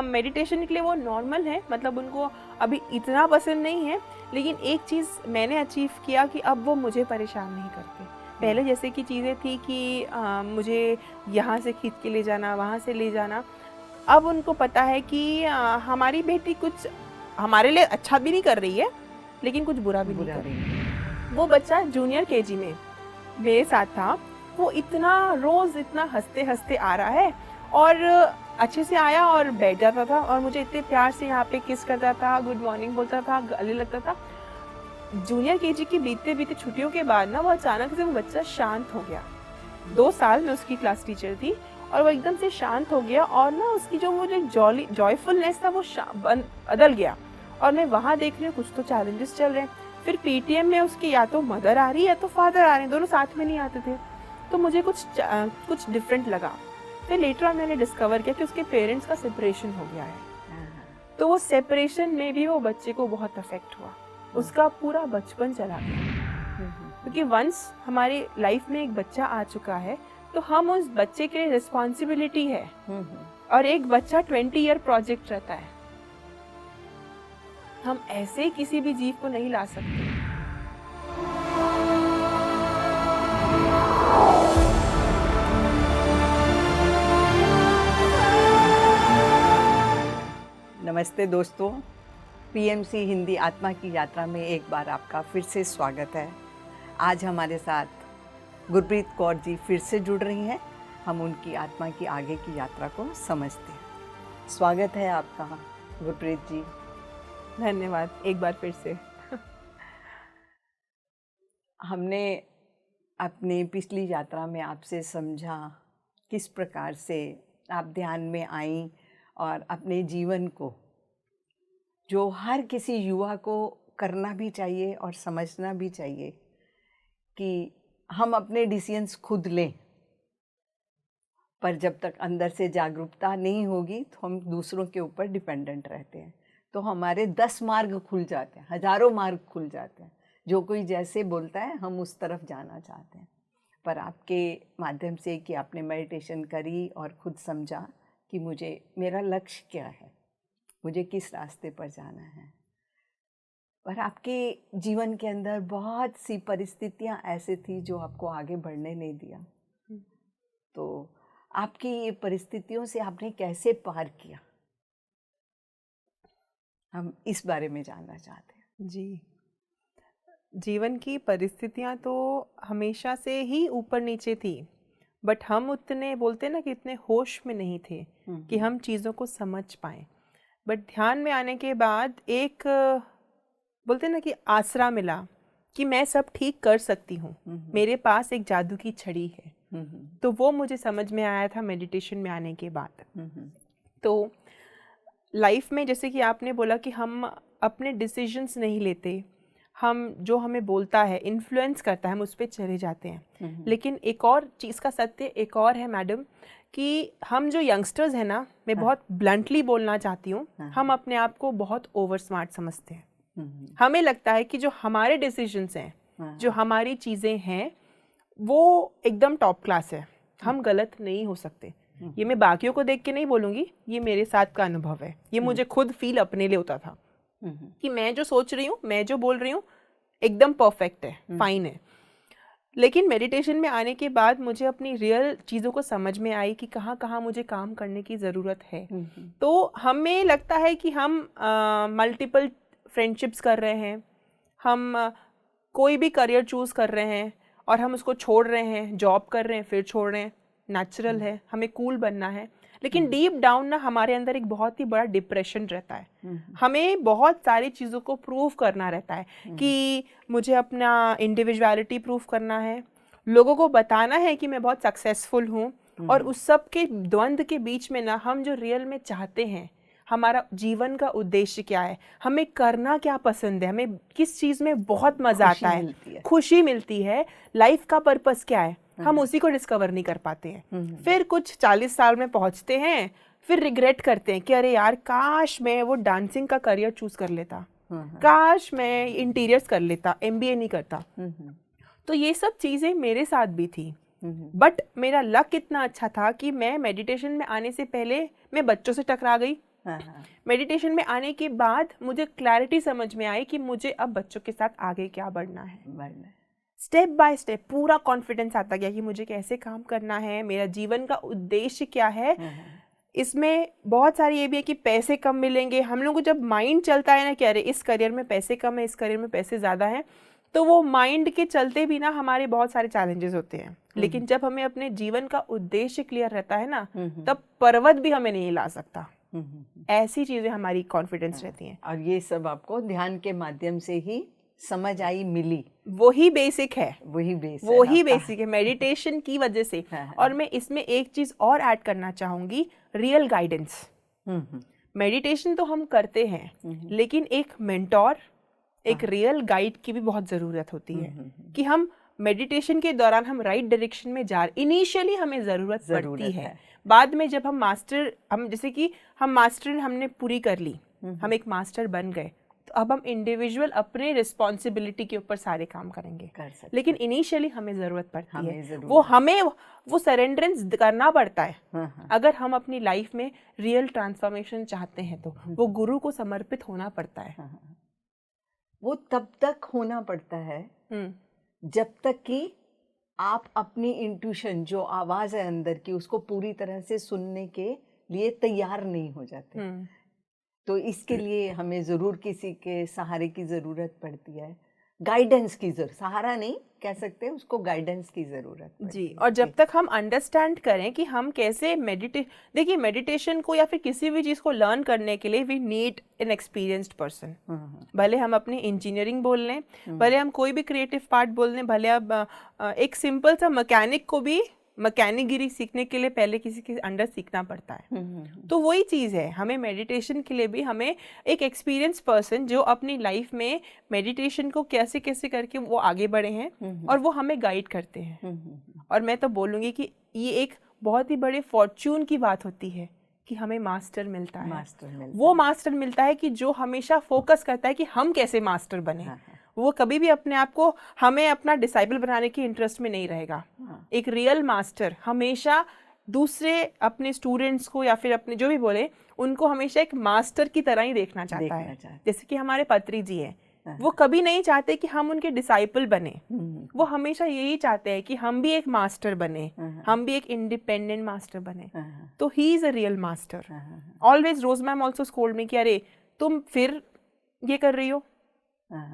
Meditation के लिए वो नॉर्मल है, मतलब उनको अभी इतना पसंद नहीं है, लेकिन एक चीज़ मैंने अचीव किया कि अब वो मुझे परेशान नहीं करते। पहले जैसे कि चीज़ें थी कि मुझे यहाँ से खींच के ले जाना, वहाँ से ले जाना, अब उनको पता है कि हमारी बेटी कुछ हमारे लिए अच्छा भी नहीं कर रही है, लेकिन कुछ बुरा भी नहीं कर रही है। वो बच्चा जूनियर केजी में मेरे साथ था, वो रोज़ इतना हंसते हंसते आ रहा है और अच्छे से आया और बैठ जाता था और मुझे इतने प्यार से यहाँ पे किस करता था, गुड मॉर्निंग बोलता था, गले लगता था। जूनियर केजी की बीतते बीतते छुट्टियों के बाद ना वो अचानक से वो बच्चा शांत हो गया। 2 साल में उसकी क्लास टीचर थी और वो एकदम से शांत हो गया और ना उसकी जो वो जो जॉयफुलनेस था वो बदल गया। और मैं वहाँ देख रही हूँ कुछ तो चैलेंजेस चल रहे हैं। फिर पीटीएम में उसकी या तो मदर आ रही है या तो फादर आ रहे हैं, दोनों साथ में नहीं आते थे, तो मुझे कुछ डिफरेंट लगा। फिर लेटर ऑन मैंने डिस्कवर किया कि उसके पेरेंट्स का सेपरेशन हो गया है। तो वो सेपरेशन में भी वो बच्चे को बहुत अफेक्ट हुआ, उसका पूरा बचपन चला गया। क्योंकि वंस हमारी लाइफ में एक बच्चा आ चुका है तो हम उस बच्चे के लिए रिस्पॉन्सिबिलिटी है। और एक बच्चा 20 ईयर प्रोजेक्ट रहता है, हम ऐसे किसी भी जीव को नहीं ला सकते। नमस्ते दोस्तों, पीएमसी हिंदी आत्मा की यात्रा में एक बार आपका फिर से स्वागत है। आज हमारे साथ गुरप्रीत कौर जी फिर से जुड़ रही हैं। हम उनकी आत्मा की आगे की यात्रा को समझते हैं। स्वागत है आपका गुरप्रीत जी। धन्यवाद एक बार फिर से। हमने अपनी पिछली यात्रा में आपसे समझा किस प्रकार से आप ध्यान में आई और अपने जीवन को, जो हर किसी युवा को करना भी चाहिए और समझना भी चाहिए कि हम अपने डिसीजंस खुद लें, पर जब तक अंदर से जागरूकता नहीं होगी तो हम दूसरों के ऊपर डिपेंडेंट रहते हैं। तो हमारे 10 मार्ग खुल जाते हैं, हज़ारों मार्ग खुल जाते हैं। जो कोई जैसे बोलता है हम उस तरफ जाना चाहते हैं। पर आपके माध्यम से कि आपने मेडिटेशन करी और खुद समझा कि मेरा लक्ष्य क्या है, मुझे किस रास्ते पर जाना है। पर आपके जीवन के अंदर बहुत सी परिस्थितियां ऐसी थी जो आपको आगे बढ़ने नहीं दिया। तो आपकी ये परिस्थितियों से आपने कैसे पार किया, हम इस बारे में जानना चाहते हैं। जी, जीवन की परिस्थितियां तो हमेशा से ही ऊपर नीचे थी, बट हम उतने बोलते ना कि इतने होश में नहीं थे कि हम चीज़ों को समझ पाएं। बट ध्यान में आने के बाद एक बोलते ना कि आसरा मिला कि मैं सब ठीक कर सकती हूँ, मेरे पास एक जादू की छड़ी है। तो वो मुझे समझ में आया था मेडिटेशन में आने के बाद। तो लाइफ में जैसे कि आपने बोला कि हम अपने डिसीजंस नहीं लेते, हम जो हमें बोलता है, इन्फ्लुएंस करता है, हम उस पर चले जाते हैं। लेकिन एक और चीज़ का सत्य एक और है मैडम, कि हम जो यंगस्टर्स हैं ना, मैं बहुत ब्लंटली बोलना चाहती हूँ, हम अपने आप को बहुत ओवर स्मार्ट समझते हैं। हमें लगता है कि जो हमारे डिसीजंस हैं, जो हमारी चीज़ें हैं, वो एकदम टॉप क्लास है, हम गलत नहीं हो सकते। ये मैं बाकियों को देख के नहीं बोलूँगी, ये मेरे साथ का अनुभव है। ये मुझे खुद फील अपने लिए होता था कि मैं जो सोच रही हूँ, मैं जो बोल रही हूँ एकदम परफेक्ट है, फाइन है। लेकिन मेडिटेशन में आने के बाद मुझे अपनी रियल चीज़ों को समझ में आई कि कहाँ कहाँ मुझे काम करने की ज़रूरत है। तो हमें लगता है कि हम मल्टीपल फ्रेंडशिप्स कर रहे हैं, हम कोई भी करियर चूज़ कर रहे हैं और हम उसको छोड़ रहे हैं, जॉब कर रहे हैं फिर छोड़ रहे हैं, नेचुरल है, हमें कूल बनना है। लेकिन डीप डाउन ना हमारे अंदर एक बहुत ही बड़ा डिप्रेशन रहता है। हमें बहुत सारी चीज़ों को प्रूव करना रहता है कि मुझे अपना इंडिविजुअलिटी प्रूव करना है, लोगों को बताना है कि मैं बहुत सक्सेसफुल हूँ। और उस सब के द्वंद्व के बीच में ना हम जो रियल में चाहते हैं, हमारा जीवन का उद्देश्य क्या है, हमें करना क्या पसंद है, हमें किस चीज़ में बहुत मज़ा आता है, खुशी मिलती है, लाइफ का पर्पस क्या है, हम उसी को डिस्कवर नहीं कर पाते हैं। फिर कुछ 40 साल में पहुंचते हैं, फिर रिग्रेट करते हैं कि अरे यार काश मैं वो डांसिंग का करियर चूज कर लेता, काश मैं इंटीरियर्स कर लेता, एमबीए नहीं करता। तो ये सब चीज़ें मेरे साथ भी थी। बट मेरा लक इतना अच्छा था कि मैं मेडिटेशन में आने से पहले मैं बच्चों से टकरा गई, हाँ, हाँ, मेडिटेशन में आने के बाद मुझे क्लैरिटी समझ में आई कि मुझे अब बच्चों के साथ आगे क्या बढ़ना है। बढ़ना। स्टेप बाय स्टेप पूरा कॉन्फिडेंस आता गया कि मुझे कैसे काम करना है, मेरा जीवन का उद्देश्य क्या है। इसमें बहुत सारी ये भी है कि पैसे कम मिलेंगे। हम लोग को जब माइंड चलता है ना कि अरे इस करियर में पैसे कम है, इस करियर में पैसे ज़्यादा हैं, तो वो माइंड के चलते भी ना हमारे बहुत सारे चैलेंजेस होते हैं। लेकिन जब हमें अपने जीवन का उद्देश्य क्लियर रहता है ना, तब पर्वत भी हमें नहीं हिला सकता। ऐसी चीज़ें हमारी कॉन्फिडेंस रहती हैं। और ये सब आपको ध्यान के माध्यम से ही समझ आई, मिली। वही बेसिक है, वही बेसिक है मेडिटेशन की वजह से। और मैं इसमें एक चीज़ और ऐड करना चाहूँगी, रियल गाइडेंस। मेडिटेशन तो हम करते हैं, लेकिन एक मेंटोर, एक रियल गाइड की भी बहुत ज़रूरत होती है कि हम मेडिटेशन के दौरान हम राइट डायरेक्शन में जा रहे। इनिशियली हमें ज़रूरत पड़ती है, बाद में जब हम जैसे कि हम मास्टर हमने पूरी कर ली, हम एक मास्टर बन गए, तो अब हम इंडिविजुअल अपने रिस्पॉन्सिबिलिटी के ऊपर सारे काम करेंगे। लेकिन इनिशियली हमें ज़रूरत पड़ती है, वो सरेंडरेंस करना पड़ता है। अगर हम अपनी लाइफ में रियल ट्रांसफॉर्मेशन चाहते हैं तो वो गुरु को समर्पित होना पड़ता है। वो तब तक होना पड़ता है जब तक कि आप अपनी इंट्यूशन, जो आवाज़ है अंदर की, उसको पूरी तरह से सुनने के लिए तैयार नहीं हो जाते। तो इसके लिए हमें ज़रूर किसी के सहारे की ज़रूरत पड़ती है, गाइडेंस की ज़रूरत। सहारा नहीं कह सकते उसको, गाइडेंस की ज़रूरत जी। और जब तक हम अंडरस्टैंड करें कि हम कैसे देखिए मेडिटेशन को या फिर किसी भी चीज़ को लर्न करने के लिए we need an experienced person. भले हम अपनी इंजीनियरिंग बोल लें, भले हम कोई भी क्रिएटिव पार्ट बोल लें, भले अब एक सिंपल सा मैकेनिक को भी मैकेनिकगिरी सीखने के लिए पहले किसी के अंडर सीखना पड़ता है। तो वही चीज़ है, हमें मेडिटेशन के लिए भी हमें एक एक्सपीरियंस पर्सन जो अपनी लाइफ में मेडिटेशन को कैसे कैसे करके वो आगे बढ़े हैं और वो हमें गाइड करते हैं। और मैं तो बोलूँगी कि ये एक बहुत ही बड़े फॉर्च्यून की बात होती है कि हमें मास्टर मिलता है। वो मास्टर मिलता है कि जो हमेशा फोकस करता है कि हम कैसे मास्टर बने। वो कभी भी अपने आप को हमें अपना डिसाइबल बनाने की इंटरेस्ट में नहीं रहेगा। एक रियल मास्टर हमेशा दूसरे अपने स्टूडेंट्स को या फिर अपने जो भी बोले उनको हमेशा एक मास्टर की तरह ही देखना चाहता है। जैसे कि हमारे पत्री जी हैं, वो कभी नहीं चाहते कि हम उनके डिसाइपल बने। वो हमेशा यही चाहते हैं कि हम भी एक मास्टर बने, हम भी एक इंडिपेंडेंट मास्टर बने। तो he is a real master. Always Rose ma'am also scold me कि अरे तुम फिर ये कर रही हो,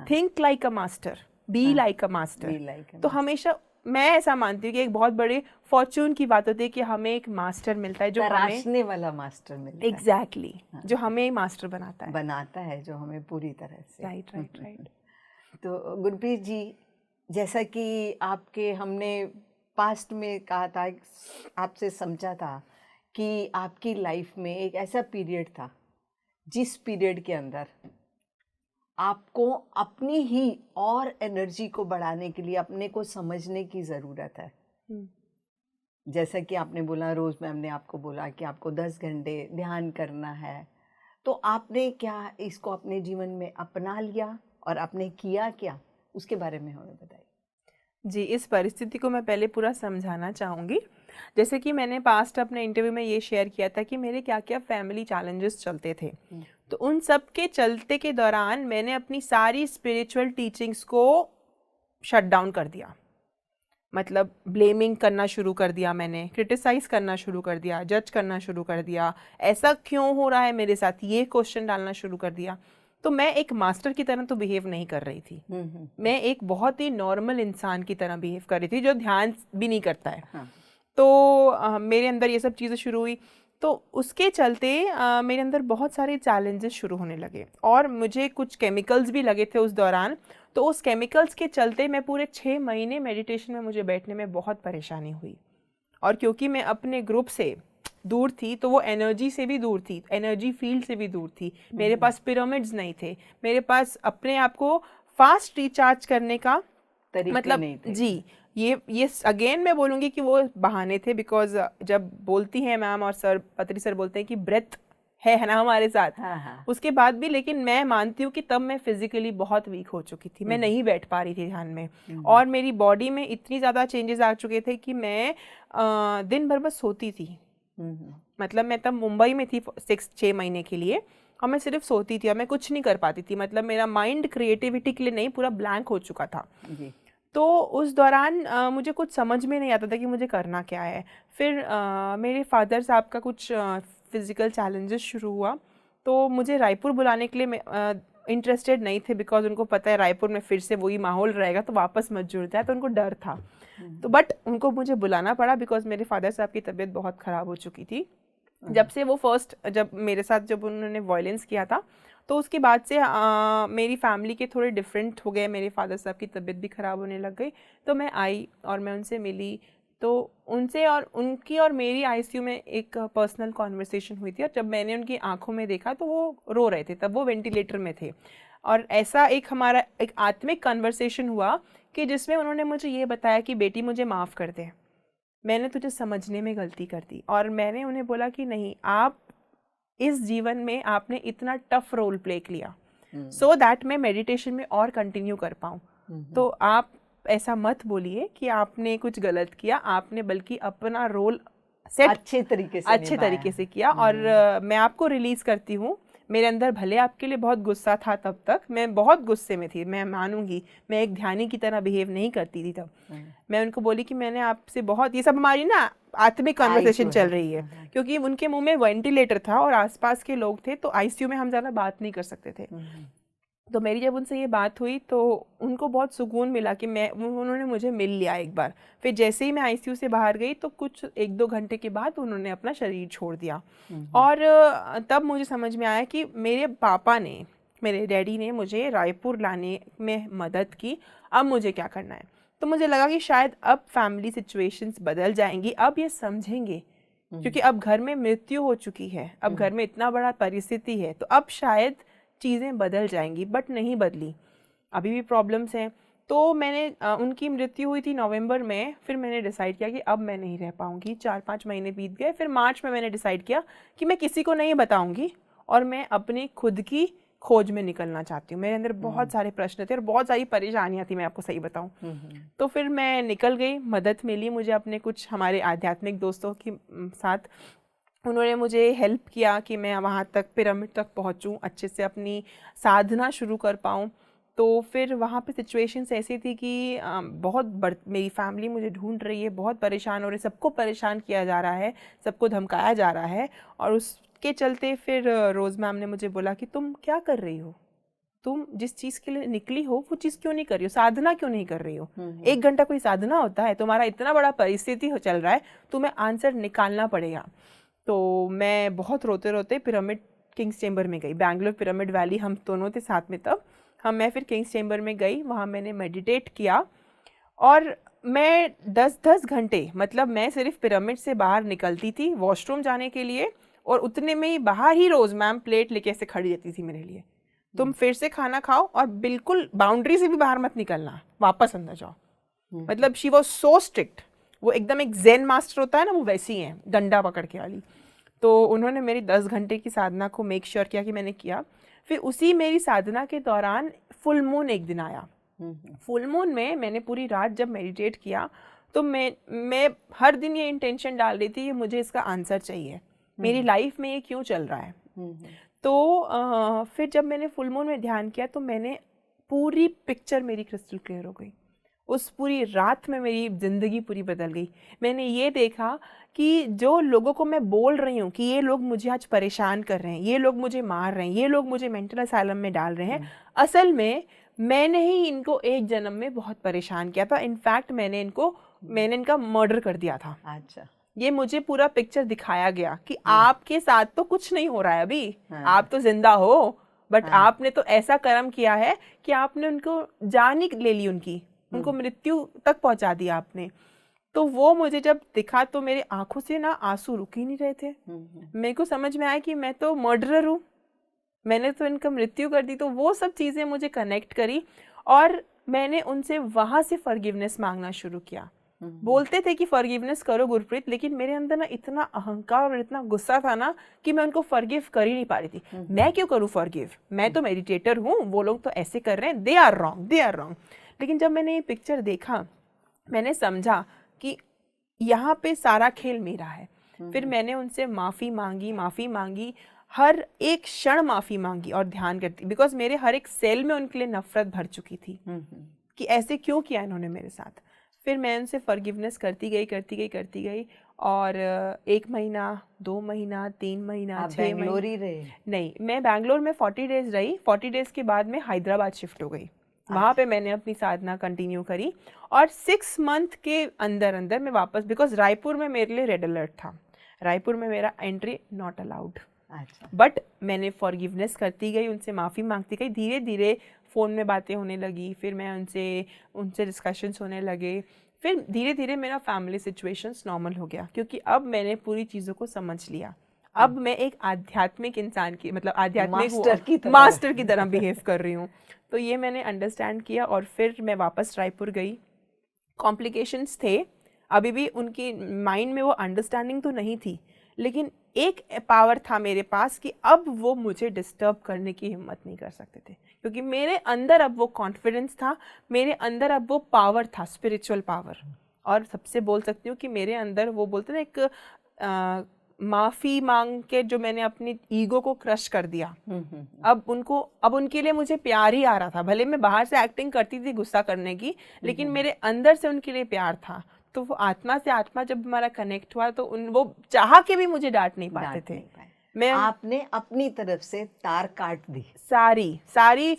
think like a master, be like a master. तो हमेशा मैं ऐसा मानती हूँ कि एक बहुत बड़े फॉर्च्यून की बात होती है कि हमें एक मास्टर मिलता है जो तराशने वाला मास्टर मिलता है। एग्जैक्टली जो हमें मास्टर बनाता है, जो हमें पूरी तरह से। राइट। तो गुरप्रीत जी, जैसा कि आपके हमने पास्ट में कहा था, आपसे समझा था कि आपकी लाइफ में एक ऐसा पीरियड था जिस पीरियड के अंदर आपको अपनी ही और एनर्जी को बढ़ाने के लिए अपने को समझने की ज़रूरत है। जैसा कि आपने बोला, रोज़ मैम ने आपको बोला कि आपको 10 घंटे ध्यान करना है, तो आपने क्या इसको अपने जीवन में अपना लिया और आपने किया क्या, उसके बारे में हमें बताइए। जी, इस परिस्थिति को मैं पहले पूरा समझाना चाहूँगी। जैसे कि मैंने पास्ट अपने इंटरव्यू में ये शेयर किया था कि मेरे क्या क्या फैमिली चैलेंजेस चलते थे। तो उन सब के चलते के दौरान मैंने अपनी सारी स्पिरिचुअल टीचिंग्स को शट डाउन कर दिया। मतलब ब्लेमिंग करना शुरू कर दिया, मैंने क्रिटिसाइज़ करना शुरू कर दिया, जज करना शुरू कर दिया, ऐसा क्यों हो रहा है मेरे साथ, ये क्वेश्चन डालना शुरू कर दिया। तो मैं एक मास्टर की तरह तो बिहेव नहीं कर रही थी। मैं एक बहुत ही नॉर्मल इंसान की तरह बिहेव कर रही थी जो ध्यान भी नहीं करता है। तो मेरे अंदर ये सब चीज़ें शुरू हुई। तो उसके चलते मेरे अंदर बहुत सारे चैलेंजेस शुरू होने लगे और मुझे कुछ केमिकल्स भी लगे थे उस दौरान। तो उस केमिकल्स के चलते मैं पूरे 6 महीने मेडिटेशन में मुझे बैठने में बहुत परेशानी हुई। और क्योंकि मैं अपने ग्रुप से दूर थी तो वो एनर्जी से भी दूर थी, एनर्जी फील्ड से भी दूर थी। मेरे पास पिरामिड्स नहीं थे, मेरे पास अपने आप को फास्ट रिचार्ज करने का मतलब नहीं थे। जी, ये अगेन मैं बोलूँगी कि वो बहाने थे। बिकॉज जब बोलती हैं मैम और सर, पत्री सर बोलते हैं कि ब्रेथ है ना हमारे साथ। उसके बाद भी लेकिन मैं मानती हूँ कि तब मैं फिजिकली बहुत वीक हो चुकी थी, मैं नहीं बैठ पा रही थी ध्यान में। और मेरी बॉडी में इतनी ज़्यादा चेंजेस आ चुके थे कि मैं दिन भर बस सोती थी, मतलब मैं तब मुंबई में थी 6 महीने के लिए, और मैं सिर्फ सोती थी और मैं कुछ नहीं कर पाती थी। मतलब मेरा माइंड क्रिएटिविटी के लिए नहीं, पूरा ब्लैंक हो चुका था जी। तो उस दौरान मुझे कुछ समझ में नहीं आता था कि मुझे करना क्या है। फिर मेरे फादर साहब का कुछ फिज़िकल चैलेंजेस शुरू हुआ, तो मुझे रायपुर बुलाने के लिए इंटरेस्टेड नहीं थे, बिकॉज उनको पता है रायपुर में फिर से वही माहौल रहेगा तो वापस मत जुड़ जाए, तो उनको डर था। तो बट उनको मुझे बुलाना पड़ा, बिकॉज मेरे फादर साहब की तबीयत बहुत ख़राब हो चुकी थी। जब से वो जब मेरे साथ जब उन्होंने वायलेंस किया था, तो उसके बाद से मेरी फैमिली के थोड़े डिफरेंट हो गए, मेरे फादर साहब की तबीयत भी ख़राब होने लग गई। तो मैं आई और मैं उनसे मिली, तो उनसे और उनकी और मेरी आईसीयू में एक पर्सनल कॉन्वर्सेशन हुई थी। और जब मैंने उनकी आंखों में देखा तो वो रो रहे थे, तब वो वेंटिलेटर में थे। और ऐसा हमारा एक आत्मिक कन्वर्सेशन हुआ कि जिसमें उन्होंने मुझे ये बताया कि बेटी मुझे माफ़ कर दे, मैंने तुझे समझने में गलती कर दी। और मैंने उन्हें बोला कि नहीं, आप इस जीवन में आपने इतना टफ रोल प्ले किया सो दैट मैं मेडिटेशन में और कंटिन्यू कर पाऊँ। तो आप ऐसा मत बोलिए कि आपने कुछ गलत किया, आपने बल्कि अपना रोल सेट अच्छे तरीके से किया। और मैं आपको रिलीज़ करती हूँ। मेरे अंदर भले आपके लिए बहुत गुस्सा था, तब तक मैं बहुत गुस्से में थी, मैं मानूंगी, मैं एक ध्यानी की तरह बिहेव नहीं करती थी तब। मैं उनको बोली कि मैंने आपसे बहुत, ये सब हमारी ना आत्मिक कन्वर्सेशन चल रही है, क्योंकि उनके मुंह में वेंटिलेटर था और आसपास के लोग थे, तो आईसीयू में हम ज़्यादा बात नहीं कर सकते थे। तो मेरी जब उनसे ये बात हुई तो उनको बहुत सुकून मिला कि उन्होंने मुझे मिल लिया एक बार। फिर जैसे ही मैं आईसीयू से बाहर गई तो कुछ 1-2 घंटे के बाद उन्होंने अपना शरीर छोड़ दिया। और तब मुझे समझ में आया कि मेरे पापा ने, मेरे डैडी ने मुझे रायपुर लाने में मदद की, अब मुझे क्या करना है। तो मुझे लगा कि शायद अब फैमिली सिचुएशंस बदल जाएंगी, अब ये समझेंगे, क्योंकि अब घर में मृत्यु हो चुकी है, अब घर में इतना बड़ा परिस्थिति है, तो अब शायद चीज़ें बदल जाएंगी। बट नहीं बदली, अभी भी प्रॉब्लम्स हैं। तो मैंने उनकी मृत्यु हुई थी नवंबर में, फिर मैंने डिसाइड किया कि अब मैं नहीं रह पाऊँगी। 4-5 महीने बीत गए, फिर मार्च में मैंने डिसाइड किया कि मैं किसी को नहीं बताऊँगी और मैं अपनी खुद की खोज में निकलना चाहती हूँ। मेरे अंदर बहुत सारे प्रश्न थे और बहुत सारी परेशानियाँ थी, मैं आपको सही बताऊँ। तो फिर मैं निकल गई, मदद मिली मुझे अपने कुछ हमारे आध्यात्मिक दोस्तों के साथ। उन्होंने मुझे हेल्प किया कि मैं वहाँ तक, पिरामिड तक पहुँचूँ, अच्छे से अपनी साधना शुरू कर पाऊँ। तो फिर वहाँ पे सिचुएशंस ऐसी थी कि मेरी फैमिली मुझे ढूंढ रही है, बहुत परेशान हो रहे, सबको परेशान किया जा रहा है, सबको धमकाया जा रहा है। और उसके चलते फिर रोज़ मैम ने मुझे बोला कि तुम क्या कर रही हो, तुम जिस चीज़ के लिए निकली हो वो चीज़ क्यों नहीं कर रही हो, साधना क्यों नहीं कर रही हो। 1 घंटा कोई साधना होता है? तुम्हारा इतना बड़ा परिस्थिति चल रहा है, तुम्हें आंसर निकालना पड़ेगा। तो मैं बहुत रोते रोते पिरामिड किंग्स चेंबर में गई। बैंगलोर पिरामिड वैली हम दोनों थे साथ में तब। मैं फिर किंग्स चेंबर में गई, वहाँ मैंने मेडिटेट किया और मैं 10-10 घंटे, मतलब मैं सिर्फ पिरामिड से बाहर निकलती थी वॉशरूम जाने के लिए, और उतने में ही बाहर ही रोज़ मैम प्लेट लेके ऐसे खड़ी रहती थी मेरे लिए, तुम फिर से खाना खाओ और बिल्कुल बाउंड्री से भी बाहर मत निकलना, वापस अंदर जाओ। मतलब शी वॉज सो स्ट्रिक्ट। वो एकदम एक ज़ेन मास्टर होता है ना, वो वैसी हैं, डंडा पकड़ के वाली। तो उन्होंने मेरी 10 घंटे की साधना को मेक श्योर किया कि मैंने किया। फिर उसी मेरी साधना के दौरान फुल मून एक दिन आया। फुल मून में मैंने पूरी रात जब मेडिटेट किया तो मैं हर दिन ये इंटेंशन डाल रही थी कि मुझे इसका आंसर चाहिए, मेरी लाइफ में ये क्यों चल रहा है। तो फिर जब मैंने फुल मून में ध्यान किया तो मैंने पूरी पिक्चर मेरी क्रिस्टल क्लियर हो गई। उस पूरी रात में मेरी ज़िंदगी पूरी बदल गई। मैंने ये देखा कि जो लोगों को मैं बोल रही हूँ कि ये लोग मुझे आज परेशान कर रहे हैं, ये लोग मुझे मार रहे हैं, ये लोग मुझे मेंटल असाइलम में डाल रहे हैं, असल में मैंने ही इनको एक जन्म में बहुत परेशान किया था। इनफैक्ट मैंने इनका मर्डर कर दिया था। अच्छा, ये मुझे पूरा पिक्चर दिखाया गया कि आपके साथ तो कुछ नहीं हो रहा है अभी, आप तो जिंदा हो, बट आपने तो ऐसा कर्म किया है कि आपने उनको जान ही ले ली, उनको मृत्यु तक पहुंचा दिया आपने। तो वो मुझे जब दिखा तो मेरे आंखों से ना आंसू रुक ही नहीं रहे थे। मेरे को समझ में आया कि मैं तो मर्डरर हूँ, मैंने तो इनका मृत्यु कर दी। तो वो सब चीज़ें मुझे कनेक्ट करी और मैंने उनसे वहाँ से फॉरगिवनेस मांगना शुरू किया। बोलते थे कि फॉरगिवनेस करो गुरप्रीत, लेकिन मेरे अंदर ना इतना अहंकार और इतना गुस्सा था ना कि मैं उनको फॉरगिव कर ही नहीं पा रही थी। मैं क्यों करूँ फॉरगिव, मैं तो मेडिटेटर हूँ, वो लोग तो ऐसे कर रहे हैं, दे आर रॉन्ग। लेकिन जब मैंने ये पिक्चर देखा, मैंने समझा कि यहाँ पे सारा खेल मेरा है। फिर मैंने उनसे माफ़ी मांगी, हर एक क्षण माफ़ी मांगी और ध्यान करती, बिकॉज मेरे हर एक सेल में उनके लिए नफरत भर चुकी थी कि ऐसे क्यों किया इन्होंने मेरे साथ। फिर मैं उनसे फॉरगिवनेस करती गई और 1 महीना, 2 महीना, 3 महीना, 6 महीना। बैंगलोर ही रहे? नहीं, मैं बैंगलोर में 40 डेज रही। 40 डेज के बाद मैं हैदराबाद शिफ्ट हो गई। वहाँ पे मैंने अपनी साधना कंटिन्यू करी और 6 मंथ के अंदर अंदर मैं वापस, बिकॉज रायपुर में मेरे लिए रेड अलर्ट था, रायपुर में मेरा एंट्री नॉट अलाउड। बट मैंने फॉरगिवनेस करती गई, उनसे माफ़ी मांगती गई, धीरे धीरे फ़ोन में बातें होने लगी, फिर मैं उनसे डिस्कशंस होने लगे, फिर धीरे धीरे मेरा फैमिली सिचुएशंस नॉर्मल हो गया, क्योंकि अब मैंने पूरी चीज़ों को समझ लिया। अब मैं एक आध्यात्मिक इंसान की, मतलब आध्यात्मिक मास्टर की तरह बिहेव कर रही हूँ। तो ये मैंने अंडरस्टैंड किया और फिर मैं वापस रायपुर गई। कॉम्प्लिकेशंस थे, अभी भी उनकी माइंड में वो अंडरस्टैंडिंग तो नहीं थी, लेकिन एक पावर था मेरे पास कि अब वो मुझे डिस्टर्ब करने की हिम्मत नहीं कर सकते थे, क्योंकि मेरे अंदर अब वो कॉन्फिडेंस था, मेरे अंदर अब वो पावर था, स्पिरिचुअल पावर। और सबसे बोल सकती हूँ कि मेरे अंदर वो बोलते ना एक माफ़ी मांग के जो मैंने अपनी ईगो को क्रश कर दिया, अब उनके लिए मुझे प्यार ही आ रहा था। भले मैं बाहर से एक्टिंग करती थी गुस्सा करने की, लेकिन मेरे अंदर से उनके लिए प्यार था। तो वो आत्मा से आत्मा जब हमारा कनेक्ट हुआ तो वो चाह के भी मुझे डांट नहीं पाते थे। आपने अपनी तरफ से तार काट दी, सारी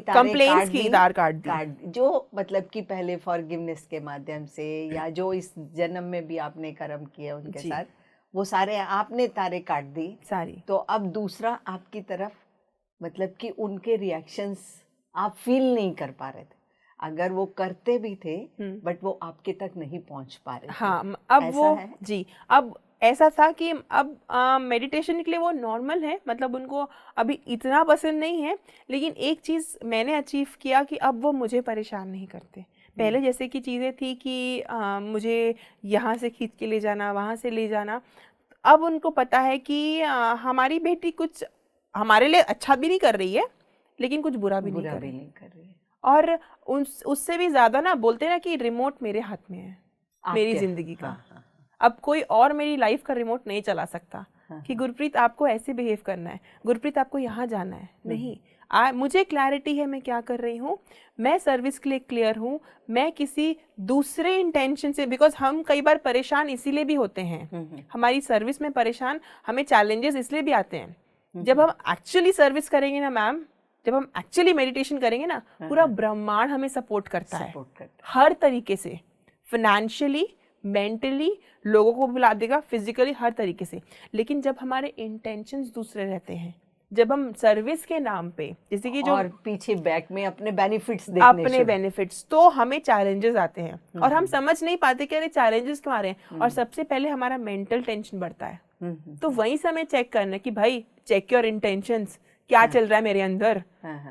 कंप्लेंट्स की तार काट दी, जो मतलब कि पहले फॉरगिवनेस के माध्यम से या जो इस जन्म में भी आपने कर्म किया उनके साथ, वो सारे आपने तारे काट दी सारी। तो अब दूसरा आपकी तरफ, मतलब कि उनके रिएक्शंस आप फील नहीं कर पा रहे थे, अगर वो करते भी थे बट वो आपके तक नहीं पहुंच पा रहे थे। हाँ, अब वो है? जी, अब ऐसा था कि अब मेडिटेशन के लिए वो नॉर्मल है, मतलब उनको अभी इतना पसंद नहीं है, लेकिन एक चीज़ मैंने अचीव किया कि अब वो मुझे परेशान नहीं करते। पहले जैसे कि चीज़ें थी कि मुझे यहाँ से खींच के ले जाना, वहाँ से ले जाना, अब उनको पता है कि हमारी बेटी कुछ हमारे लिए अच्छा भी नहीं कर रही है, लेकिन कुछ बुरा भी नहीं कर रही है। और उससे भी ज़्यादा ना बोलते हैं ना कि रिमोट मेरे हाथ में है, मेरी ज़िंदगी का। अब कोई और मेरी लाइफ का रिमोट नहीं चला सकता कि गुरप्रीत आपको ऐसे बिहेव करना है, गुरप्रीत आपको यहाँ जाना है। नहीं, मुझे क्लैरिटी है मैं क्या कर रही हूँ, मैं सर्विस के लिए क्लियर हूँ, मैं किसी दूसरे इंटेंशन से, बिकॉज हम कई बार परेशान इसीलिए भी होते हैं, हमारी सर्विस में परेशान, हमें चैलेंजेस इसलिए भी आते हैं। जब हम एक्चुअली सर्विस करेंगे ना मैम, जब हम एक्चुअली मेडिटेशन करेंगे ना, पूरा ब्रह्मांड हमें सपोर्ट करता है हर तरीके से, फाइनेंशियली, मेंटली, लोगों को बुला देगा, फिजिकली, हर तरीके से। लेकिन जब हमारे इंटेंशंस दूसरे रहते हैं, जब हम सर्विस के नाम पे, जैसे कि जो और पीछे बैक में अपने बेनिफिट्स तो हमें चैलेंजेस आते हैं और हम समझ नहीं पाते कि अरे चैलेंजेस क्यों आ रहे हैं, और सबसे पहले हमारा मेंटल टेंशन बढ़ता है। तो वहीं से हमें चेक करना है कि भाई चेक योर इंटेंशंस, क्या चल रहा है मेरे अंदर।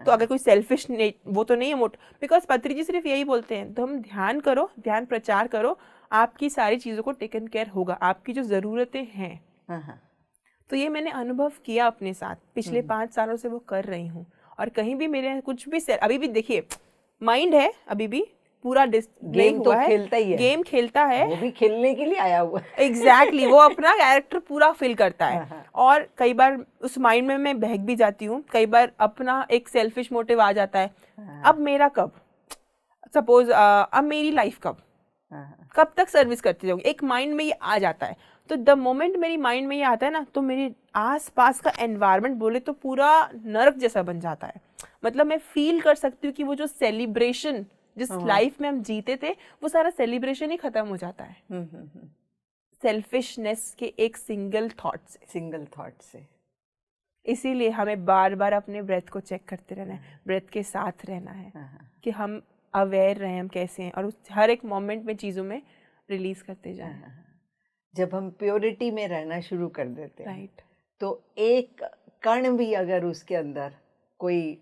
तो अगर कोई सेल्फिश वो तो नहीं है मोट, बिकॉज पत्री जी सिर्फ यही बोलते हैं, तो हम ध्यान करो, ध्यान प्रचार करो, आपकी सारी चीज़ों को टेकन केयर होगा, आपकी जो ज़रूरतें हैं। तो ये मैंने अनुभव किया अपने साथ, पिछले 5 सालों से वो कर रही हूँ। और कहीं भी मेरे कुछ भी अभी भी देखिए, माइंड है अभी भी पूरा गेम तो खेलता ही है, गेम खेलता है, वो भी खेलने के लिए आया हुआ है। एग्जैक्टली वो अपना कैरेक्टर पूरा फिल करता है। और कई बार उस माइंड में मैं बहक भी जाती हूँ, कई बार अपना एक सेल्फिश मोटिव आ जाता है। अब मेरा कब, सपोज अब मेरी लाइफ कब तक सर्विस करती जाऊंगी, एक माइंड में ये आ जाता है। तो द मोमेंट मेरी माइंड में ये आता है ना, तो मेरे आस पास का एनवायरनमेंट बोले तो पूरा नरक जैसा बन जाता है। मतलब मैं फील कर सकती हूँ कि वो जो सेलिब्रेशन जिस लाइफ में हम जीते थे, वो सारा सेलिब्रेशन ही खत्म हो जाता है सेल्फिशनेस के एक सिंगल थॉट से। इसीलिए हमें बार बार अपने ब्रेथ को चेक करते रहना है, ब्रेथ के साथ रहना है कि हम अवेयर रहें हम कैसे हैं, और उस हर एक मोमेंट में चीज़ों में रिलीज करते जाएं। जब हम प्योरिटी में रहना शुरू कर देते हैं, तो एक कण भी अगर उसके अंदर कोई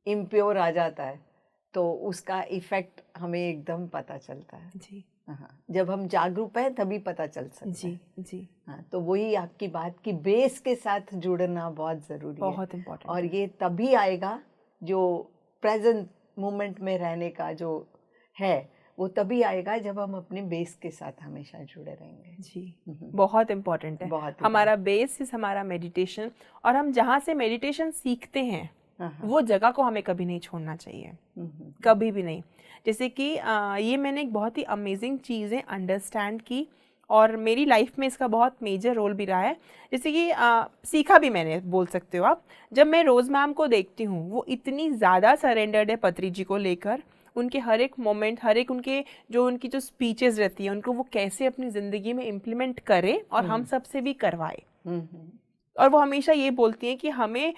इम्प्योर आ जाता है तो उसका इफेक्ट हमें एकदम पता चलता है। जी हाँ, जब हम जागरूक हैं तभी पता चल सकता है। जी हाँ, तो वही आपकी बात की बेस के साथ जुड़ना बहुत ज़रूरी है, बहुत इम्पोर्टेंट। और ये तभी आएगा जो प्रेजेंट मोमेंट में रहने का जो है वो तभी आएगा जब हम अपने बेस के साथ हमेशा जुड़े रहेंगे। जी, बहुत इम्पोर्टेंट है। बहुत हमारा बेस हमारा मेडिटेशन, और हम जहाँ से मेडिटेशन सीखते हैं वो जगह को हमें कभी नहीं छोड़ना चाहिए, कभी भी नहीं। जैसे कि ये मैंने एक बहुत ही अमेजिंग चीज़ें अंडरस्टैंड की, और मेरी लाइफ में इसका बहुत मेजर रोल भी रहा है। जैसे कि सीखा भी मैंने, बोल सकते हो आप। जब मैं रोज़ मैम को देखती हूँ, वो इतनी ज़्यादा सरेंडर्ड है पत्री जी को लेकर, उनके हर एक मोमेंट, हर एक उनकी जो स्पीचेस रहती है, उनको वो कैसे अपनी ज़िंदगी में इम्प्लीमेंट करे और हम सब से भी करवाए। और वो हमेशा ये बोलती हैं कि हमें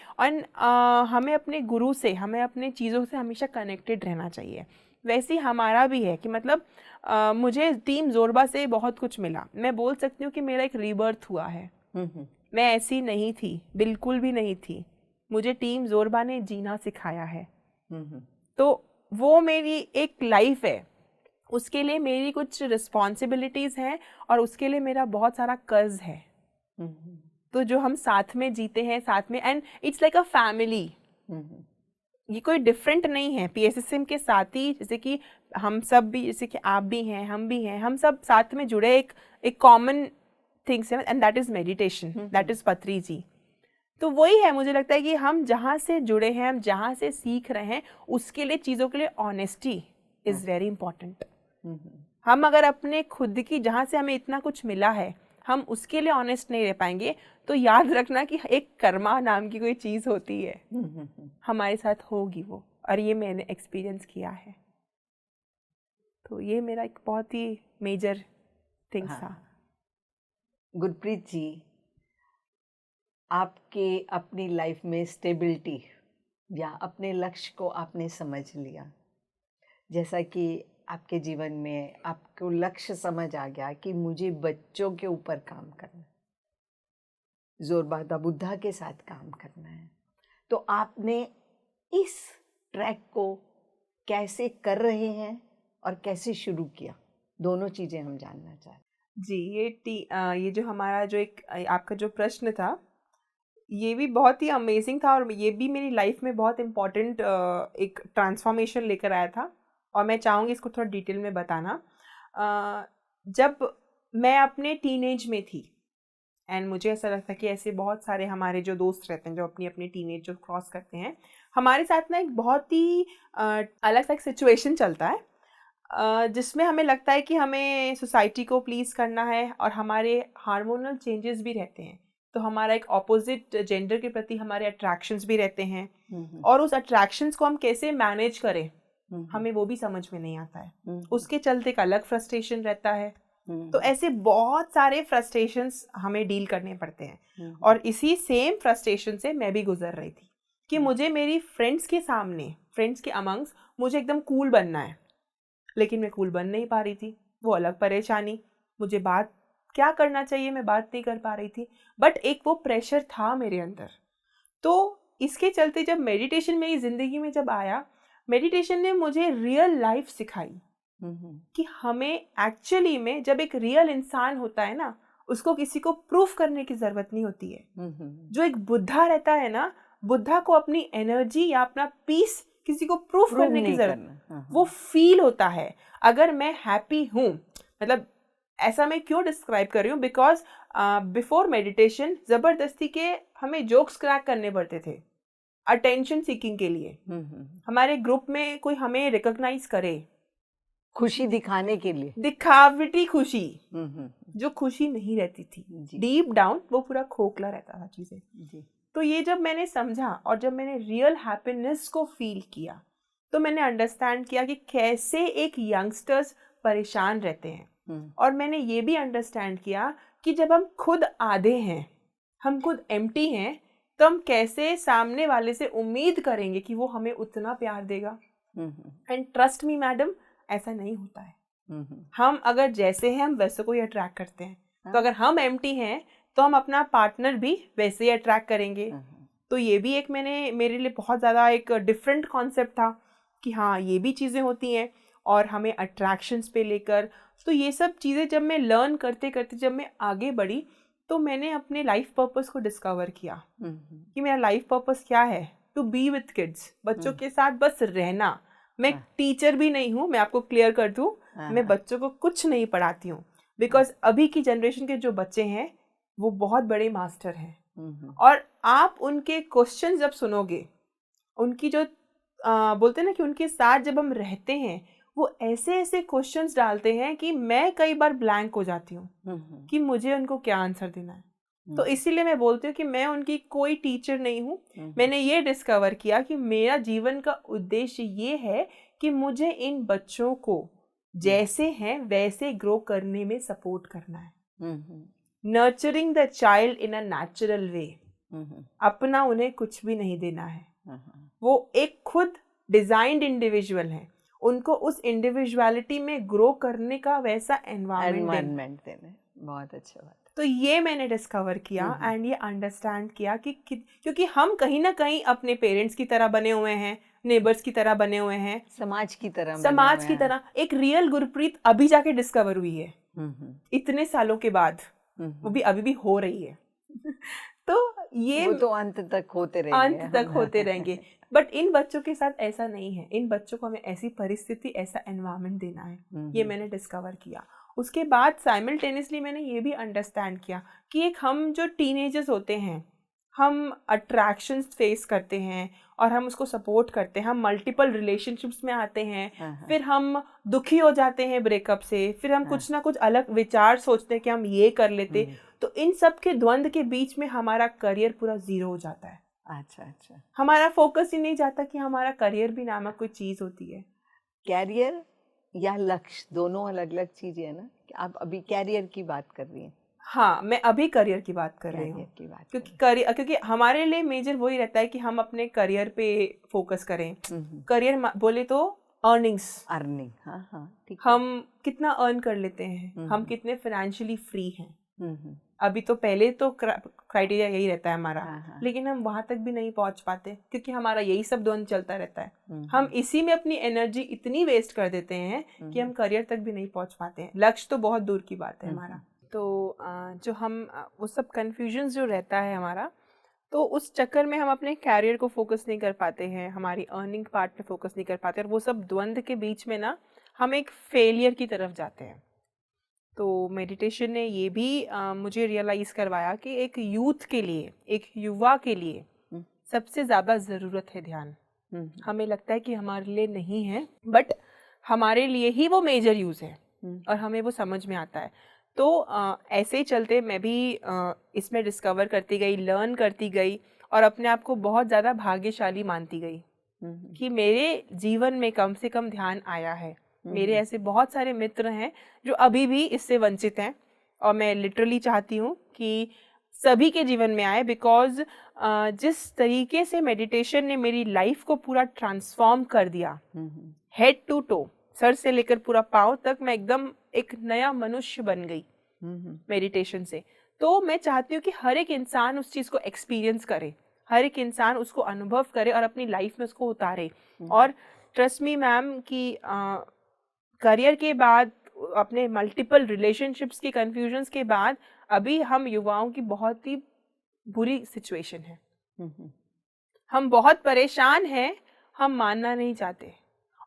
अपने गुरु से, हमें अपने चीज़ों से हमेशा कनेक्टेड रहना चाहिए। वैसे ही हमारा भी है कि मतलब मुझे टीम जोरबा से बहुत कुछ मिला। मैं बोल सकती हूँ कि मेरा एक रीबर्थ हुआ है। मैं ऐसी नहीं थी, बिल्कुल भी नहीं थी। मुझे टीम जोरबा ने जीना सिखाया है। तो वो मेरी एक लाइफ है, उसके लिए मेरी कुछ रिस्पॉन्सिबिलिटीज़ हैं, और उसके लिए मेरा बहुत सारा कर्ज है। तो जो हम साथ में जीते हैं, साथ में, and it's like a family. ये कोई डिफरेंट नहीं है। PSSM के साथ ही, जैसे कि हम सब भी, जैसे कि आप भी हैं, हम भी हैं, हम सब साथ में जुड़े एक कॉमन थिंग्स है, and that is meditation, that is पत्री जी। तो वही है, मुझे लगता है कि हम जहाँ से जुड़े हैं, हम जहाँ से सीख रहे हैं, उसके लिए, चीज़ों के लिए ऑनेस्टी इज़ वेरी इंपॉर्टेंट। हम अगर अपने खुद की, जहाँ से हमें इतना कुछ मिला है, हम उसके लिए ऑनेस्ट नहीं रह पाएंगे, तो याद रखना कि एक कर्मा नाम की कोई चीज़ होती है, हमारे साथ होगी वो, और ये मैंने एक्सपीरियंस किया है। तो ये मेरा एक बहुत ही मेजर थिंग था। गुरप्रीत जी, आपके अपनी लाइफ में स्टेबिलिटी या अपने लक्ष्य को आपने समझ लिया, जैसा कि आपके जीवन में आपको लक्ष्य समझ आ गया कि मुझे बच्चों के ऊपर काम करना, जोरबा दा बुद्धा के साथ काम करना है, तो आपने इस ट्रैक को कैसे कर रहे हैं और कैसे शुरू किया, दोनों चीज़ें हम जानना चाहते हैं। जी, ये जो हमारा जो एक आपका जो प्रश्न था, ये भी बहुत ही अमेजिंग था, और ये भी मेरी लाइफ में बहुत इम्पॉर्टेंट एक ट्रांसफॉर्मेशन लेकर आया था, और मैं चाहूँगी इसको थोड़ा डिटेल में बताना। जब मैं अपने टीनेज में थी, एंड मुझे ऐसा लगता है कि ऐसे बहुत सारे हमारे जो दोस्त रहते हैं जो अपनी अपनी टीनेज जो क्रॉस करते हैं, हमारे साथ ना एक बहुत ही अलग सा एक सिचुएशन चलता है, जिसमें हमें लगता है कि हमें सोसाइटी को प्लीज़ करना है, और हमारे हार्मोनल चेंजेस भी रहते हैं। तो हमारा एक ऑपोजिट जेंडर के प्रति हमारे अट्रैक्शंस भी रहते हैं, और उस अट्रैक्शंस को हम कैसे मैनेज करें, हमें वो भी समझ में नहीं आता है। उसके चलते एक अलग फ्रस्ट्रेशन रहता है। तो ऐसे बहुत सारे फ्रस्ट्रेशंस हमें डील करने पड़ते हैं, और इसी सेम फ्रस्ट्रेशन से मैं भी गुजर रही थी कि मुझे मेरी फ्रेंड्स के सामने, फ्रेंड्स के अमंग्स, मुझे एकदम कूल बनना है, लेकिन मैं कूल बन नहीं पा रही थी। वो अलग परेशानी, मुझे बात क्या करना चाहिए, मैं बात नहीं कर पा रही थी, बट एक वो प्रेशर था मेरे अंदर। तो इसके चलते जब मेडिटेशन मेरी ज़िंदगी में जब आया, मेडिटेशन ने मुझे रियल लाइफ सिखाई कि हमें एक्चुअली में, जब एक रियल इंसान होता है ना, उसको किसी को प्रूफ करने की ज़रूरत नहीं होती है। जो एक बुद्धा रहता है ना, बुद्धा को अपनी एनर्जी या अपना पीस किसी को प्रूफ करने की जरूरत, वो फील होता है। अगर मैं हैप्पी हूँ, मतलब ऐसा मैं क्यों डिस्क्राइब कर रही हूँ, बिकॉज बिफोर मेडिटेशन ज़बरदस्ती के हमें जोक्स क्रैक करने पड़ते थे अटेंशन सीकिंग के लिए। हमारे ग्रुप में कोई हमें रिकॉग्नाइज करे, खुशी दिखाने के लिए, दिखावटी खुशी, जो खुशी नहीं रहती थी, डीप डाउन वो पूरा खोखला रहता था चीज़ें। तो ये जब मैंने समझा, और जब मैंने रियल हैप्पीनेस को फील किया, तो मैंने अंडरस्टैंड किया कि कैसे एक यंगस्टर्स परेशान रहते हैं। और मैंने ये भी अंडरस्टैंड किया कि जब हम खुद आधे हैं, हम खुद एम्प्टी हैं, तो हम कैसे सामने वाले से उम्मीद करेंगे कि वो हमें उतना प्यार देगा। एंड ट्रस्ट मी मैडम, ऐसा नहीं होता है। हम अगर जैसे हैं, हम वैसे को ही अट्रैक्ट करते हैं। तो अगर हम एम्प्टी हैं, तो हम अपना पार्टनर भी वैसे ही अट्रैक्ट करेंगे। तो ये भी एक मेरे लिए बहुत ज़्यादा एक डिफरेंट कॉन्सेप्ट था कि हाँ, ये भी चीज़ें होती हैं, और हमें अट्रैक्शंस पे लेकर। तो ये सब चीज़ें जब मैं लर्न करते करते जब मैं आगे बढ़ी, तो मैंने अपने लाइफ पर्पस को डिस्कवर किया कि मेरा लाइफ पर्पस क्या है। टू बी विथ किड्स, बच्चों के साथ बस रहना। मैं टीचर भी नहीं हूँ, मैं आपको क्लियर कर दूँ, मैं बच्चों को कुछ नहीं पढ़ाती हूँ, बिकॉज अभी की जनरेशन के जो बच्चे हैं वो बहुत बड़े मास्टर हैं। और आप उनके क्वेश्चन जब सुनोगे, उनकी जो बोलते हैं ना कि उनके साथ जब हम रहते हैं, वो ऐसे ऐसे क्वेश्चंस डालते हैं कि मैं कई बार ब्लैंक हो जाती हूँ कि मुझे उनको क्या आंसर देना है। तो इसीलिए मैं बोलती हूँ कि मैं उनकी कोई टीचर नहीं हूँ। मैंने ये डिस्कवर किया कि मेरा जीवन का उद्देश्य ये है कि मुझे इन बच्चों को जैसे हैं वैसे ग्रो करने में सपोर्ट करना है। Nurturing the child in a natural वे। अपना उन्हें कुछ भी नहीं देना है। वो एक खुद डिजाइंड इंडिविजुअल है, उनको उस इंडिविजुअलिटी में ग्रो करने का वैसा एनवायरनमेंट देना। बहुत अच्छा बात। तो ये मैंने डिस्कवर किया एंड ये अंडरस्टैंड किया कि क्योंकि हम कहीं ना कहीं अपने पेरेंट्स की तरह बने हुए हैं, नेबर्स की तरह बने हुए हैं, समाज की तरह। एक रियल गुरप्रीत अभी जाके डिस्कवर हुई है इतने सालों के बाद, वो भी अभी भी हो रही है। तो ये वो तो अंत तक होते रहेंगे। बट इन बच्चों के साथ ऐसा नहीं है। इन बच्चों को हमें ऐसी परिस्थिति, ऐसा एनवायरनमेंट देना है। ये मैंने डिस्कवर किया। उसके बाद साइमल्टेनियसली मैंने ये भी अंडरस्टैंड किया कि एक हम जो टीनेजर्स होते हैं, हम अट्रैक्शंस फेस करते हैं और हम उसको सपोर्ट करते हैं। हम मल्टीपल रिलेशनशिप्स में आते हैं, फिर हम दुखी हो जाते हैं ब्रेकअप से, फिर हम कुछ ना कुछ अलग विचार सोचते हैं कि हम ये कर लेते। तो इन सब के द्वंद के बीच में हमारा करियर पूरा जीरो हो जाता है। अच्छा। हमारा फोकस ही नहीं जाता कि हमारा करियर भी नामक कोई चीज होती है। कैरियर या लक्ष्य दोनों अलग अलग चीजें है ना। आप अभी कैरियर की बात कर रही हैं। हाँ, मैं अभी करियर की बात कर रही हूँ, क्योंकि हमारे लिए मेजर वही रहता है कि हम अपने करियर पे फोकस करें। करियर बोले तो अर्निंग, हाँ, हम कितना अर्न कर लेते हैं, हम कितने फाइनेंशियली फ्री हैं। अभी तो पहले तो क्राइटेरिया यही रहता है हमारा, लेकिन हम वहां तक भी नहीं पहुंच पाते क्योंकि हमारा यही सब द्वंद चलता रहता है। हम इसी में अपनी एनर्जी इतनी वेस्ट कर देते हैं कि हम करियर तक भी नहीं पहुंच पाते हैं। लक्ष्य तो बहुत दूर की बात है हमारा। तो जो हम वो सब कन्फ्यूजन जो रहता है हमारा, तो उस चक्कर में हम अपने कैरियर को फोकस नहीं कर पाते हैं, हमारी अर्निंग पार्ट पे फोकस नहीं कर पाते, और वो सब द्वंद के बीच में ना हम एक फेलियर की तरफ जाते हैं। तो मेडिटेशन ने ये भी मुझे रियलाइज़ करवाया कि एक यूथ के लिए, एक युवा के लिए सबसे ज़्यादा ज़रूरत है ध्यान। हमें लगता है कि हमारे लिए नहीं है, बट हमारे लिए ही वो मेजर यूज़ है और हमें वो समझ में आता है। तो ऐसे ही चलते मैं भी इसमें डिस्कवर करती गई, लर्न करती गई और अपने आप को बहुत ज़्यादा भाग्यशाली मानती गई कि मेरे जीवन में कम से कम ध्यान आया है। मेरे ऐसे बहुत सारे मित्र हैं जो अभी भी इससे वंचित हैं और मैं लिटरली चाहती हूँ कि सभी के जीवन में आए, बिकॉज जिस तरीके से मेडिटेशन ने मेरी लाइफ को पूरा ट्रांसफॉर्म कर दिया, हेड टू टो, सर से लेकर पूरा पाँव तक, मैं एकदम एक नया मनुष्य बन गई मेडिटेशन से। तो मैं चाहती हूँ कि हर एक इंसान उस चीज़ को एक्सपीरियंस करे, हर एक इंसान उसको अनुभव करे और अपनी लाइफ में उसको उतारे। और ट्रस्ट मी मैम कि करियर के बाद, अपने मल्टीपल रिलेशनशिप्स के कन्फ्यूजन्स के बाद, अभी हम युवाओं की बहुत ही बुरी सिचुएशन है। हम बहुत परेशान हैं, हम मानना नहीं चाहते,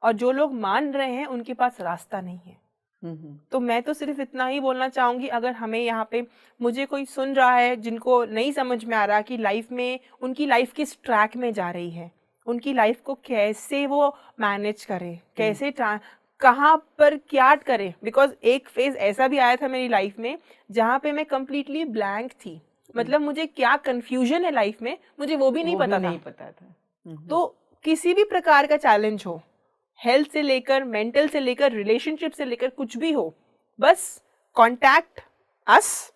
और जो लोग मान रहे हैं उनके पास रास्ता नहीं है। तो मैं तो सिर्फ इतना ही बोलना चाहूँगी, अगर हमें यहाँ पे मुझे कोई सुन रहा है जिनको नहीं समझ में आ रहा कि लाइफ में उनकी लाइफ किस ट्रैक में जा रही है, उनकी लाइफ को कैसे वो मैनेज करें, कैसे कहाँ पर क्या करें, बिकॉज एक फेज ऐसा भी आया था मेरी लाइफ में जहाँ पे मैं कम्प्लीटली ब्लैंक थी। मतलब मुझे क्या कंफ्यूजन है लाइफ में, मुझे वो भी नहीं पता था। तो किसी भी प्रकार का चैलेंज हो, हेल्थ से लेकर, मेंटल से लेकर, रिलेशनशिप से लेकर, कुछ भी हो, बस कॉन्टैक्ट अस।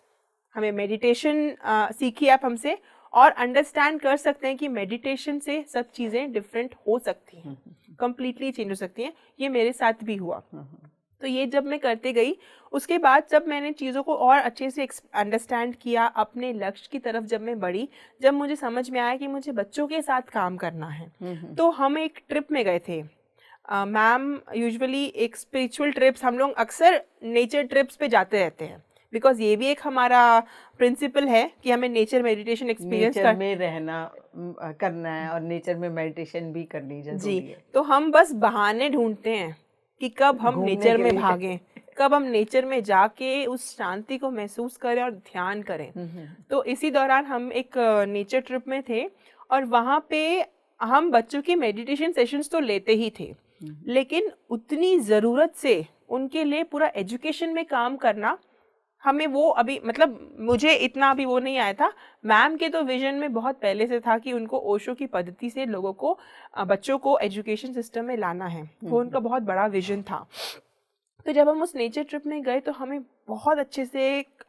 हमें मेडिटेशन सीखिए आप हमसे, और अंडरस्टैंड कर सकते हैं कि मेडिटेशन से सब चीज़ें डिफरेंट हो सकती हैं, कंप्लीटली चेंज हो सकती हैं। ये मेरे साथ भी हुआ। तो ये जब मैं करते गई, उसके बाद जब मैंने चीज़ों को और अच्छे से अंडरस्टैंड किया, अपने लक्ष्य की तरफ जब मैं बढ़ी, जब मुझे समझ में आया कि मुझे बच्चों के साथ काम करना है, तो हम एक ट्रिप में गए थे। मैम यूजुअली एक स्पिरिचुअल ट्रिप्स, हम लोग अक्सर नेचर ट्रिप्स पे जाते रहते हैं, बिकॉज ये भी एक हमारा प्रिंसिपल है कि हमें नेचर मेडिटेशन एक्सपीरियंस नेचर में रहना करना है और नेचर में मेडिटेशन भी करनी जी। जरूरी है। तो हम बस बहाने ढूंढते हैं कि कब हम घूमने नेचर के में लिए। भागें, कब हम नेचर में जाके उस शांति को महसूस करें और ध्यान करें। तो इसी दौरान हम एक नेचर ट्रिप में थे और वहाँ पे हम बच्चों की मेडिटेशन सेशंस तो लेते ही थे, लेकिन उतनी ज़रूरत से उनके लिए पूरा एजुकेशन में काम करना हमें वो अभी मतलब मुझे इतना अभी वो नहीं आया था। मैम के तो विजन में बहुत पहले से था कि उनको ओशो की पद्धति से लोगों को बच्चों को एजुकेशन सिस्टम में लाना है, वो उनका बहुत बड़ा विजन था। तो जब हम उस नेचर ट्रिप में गए तो हमें बहुत अच्छे से एक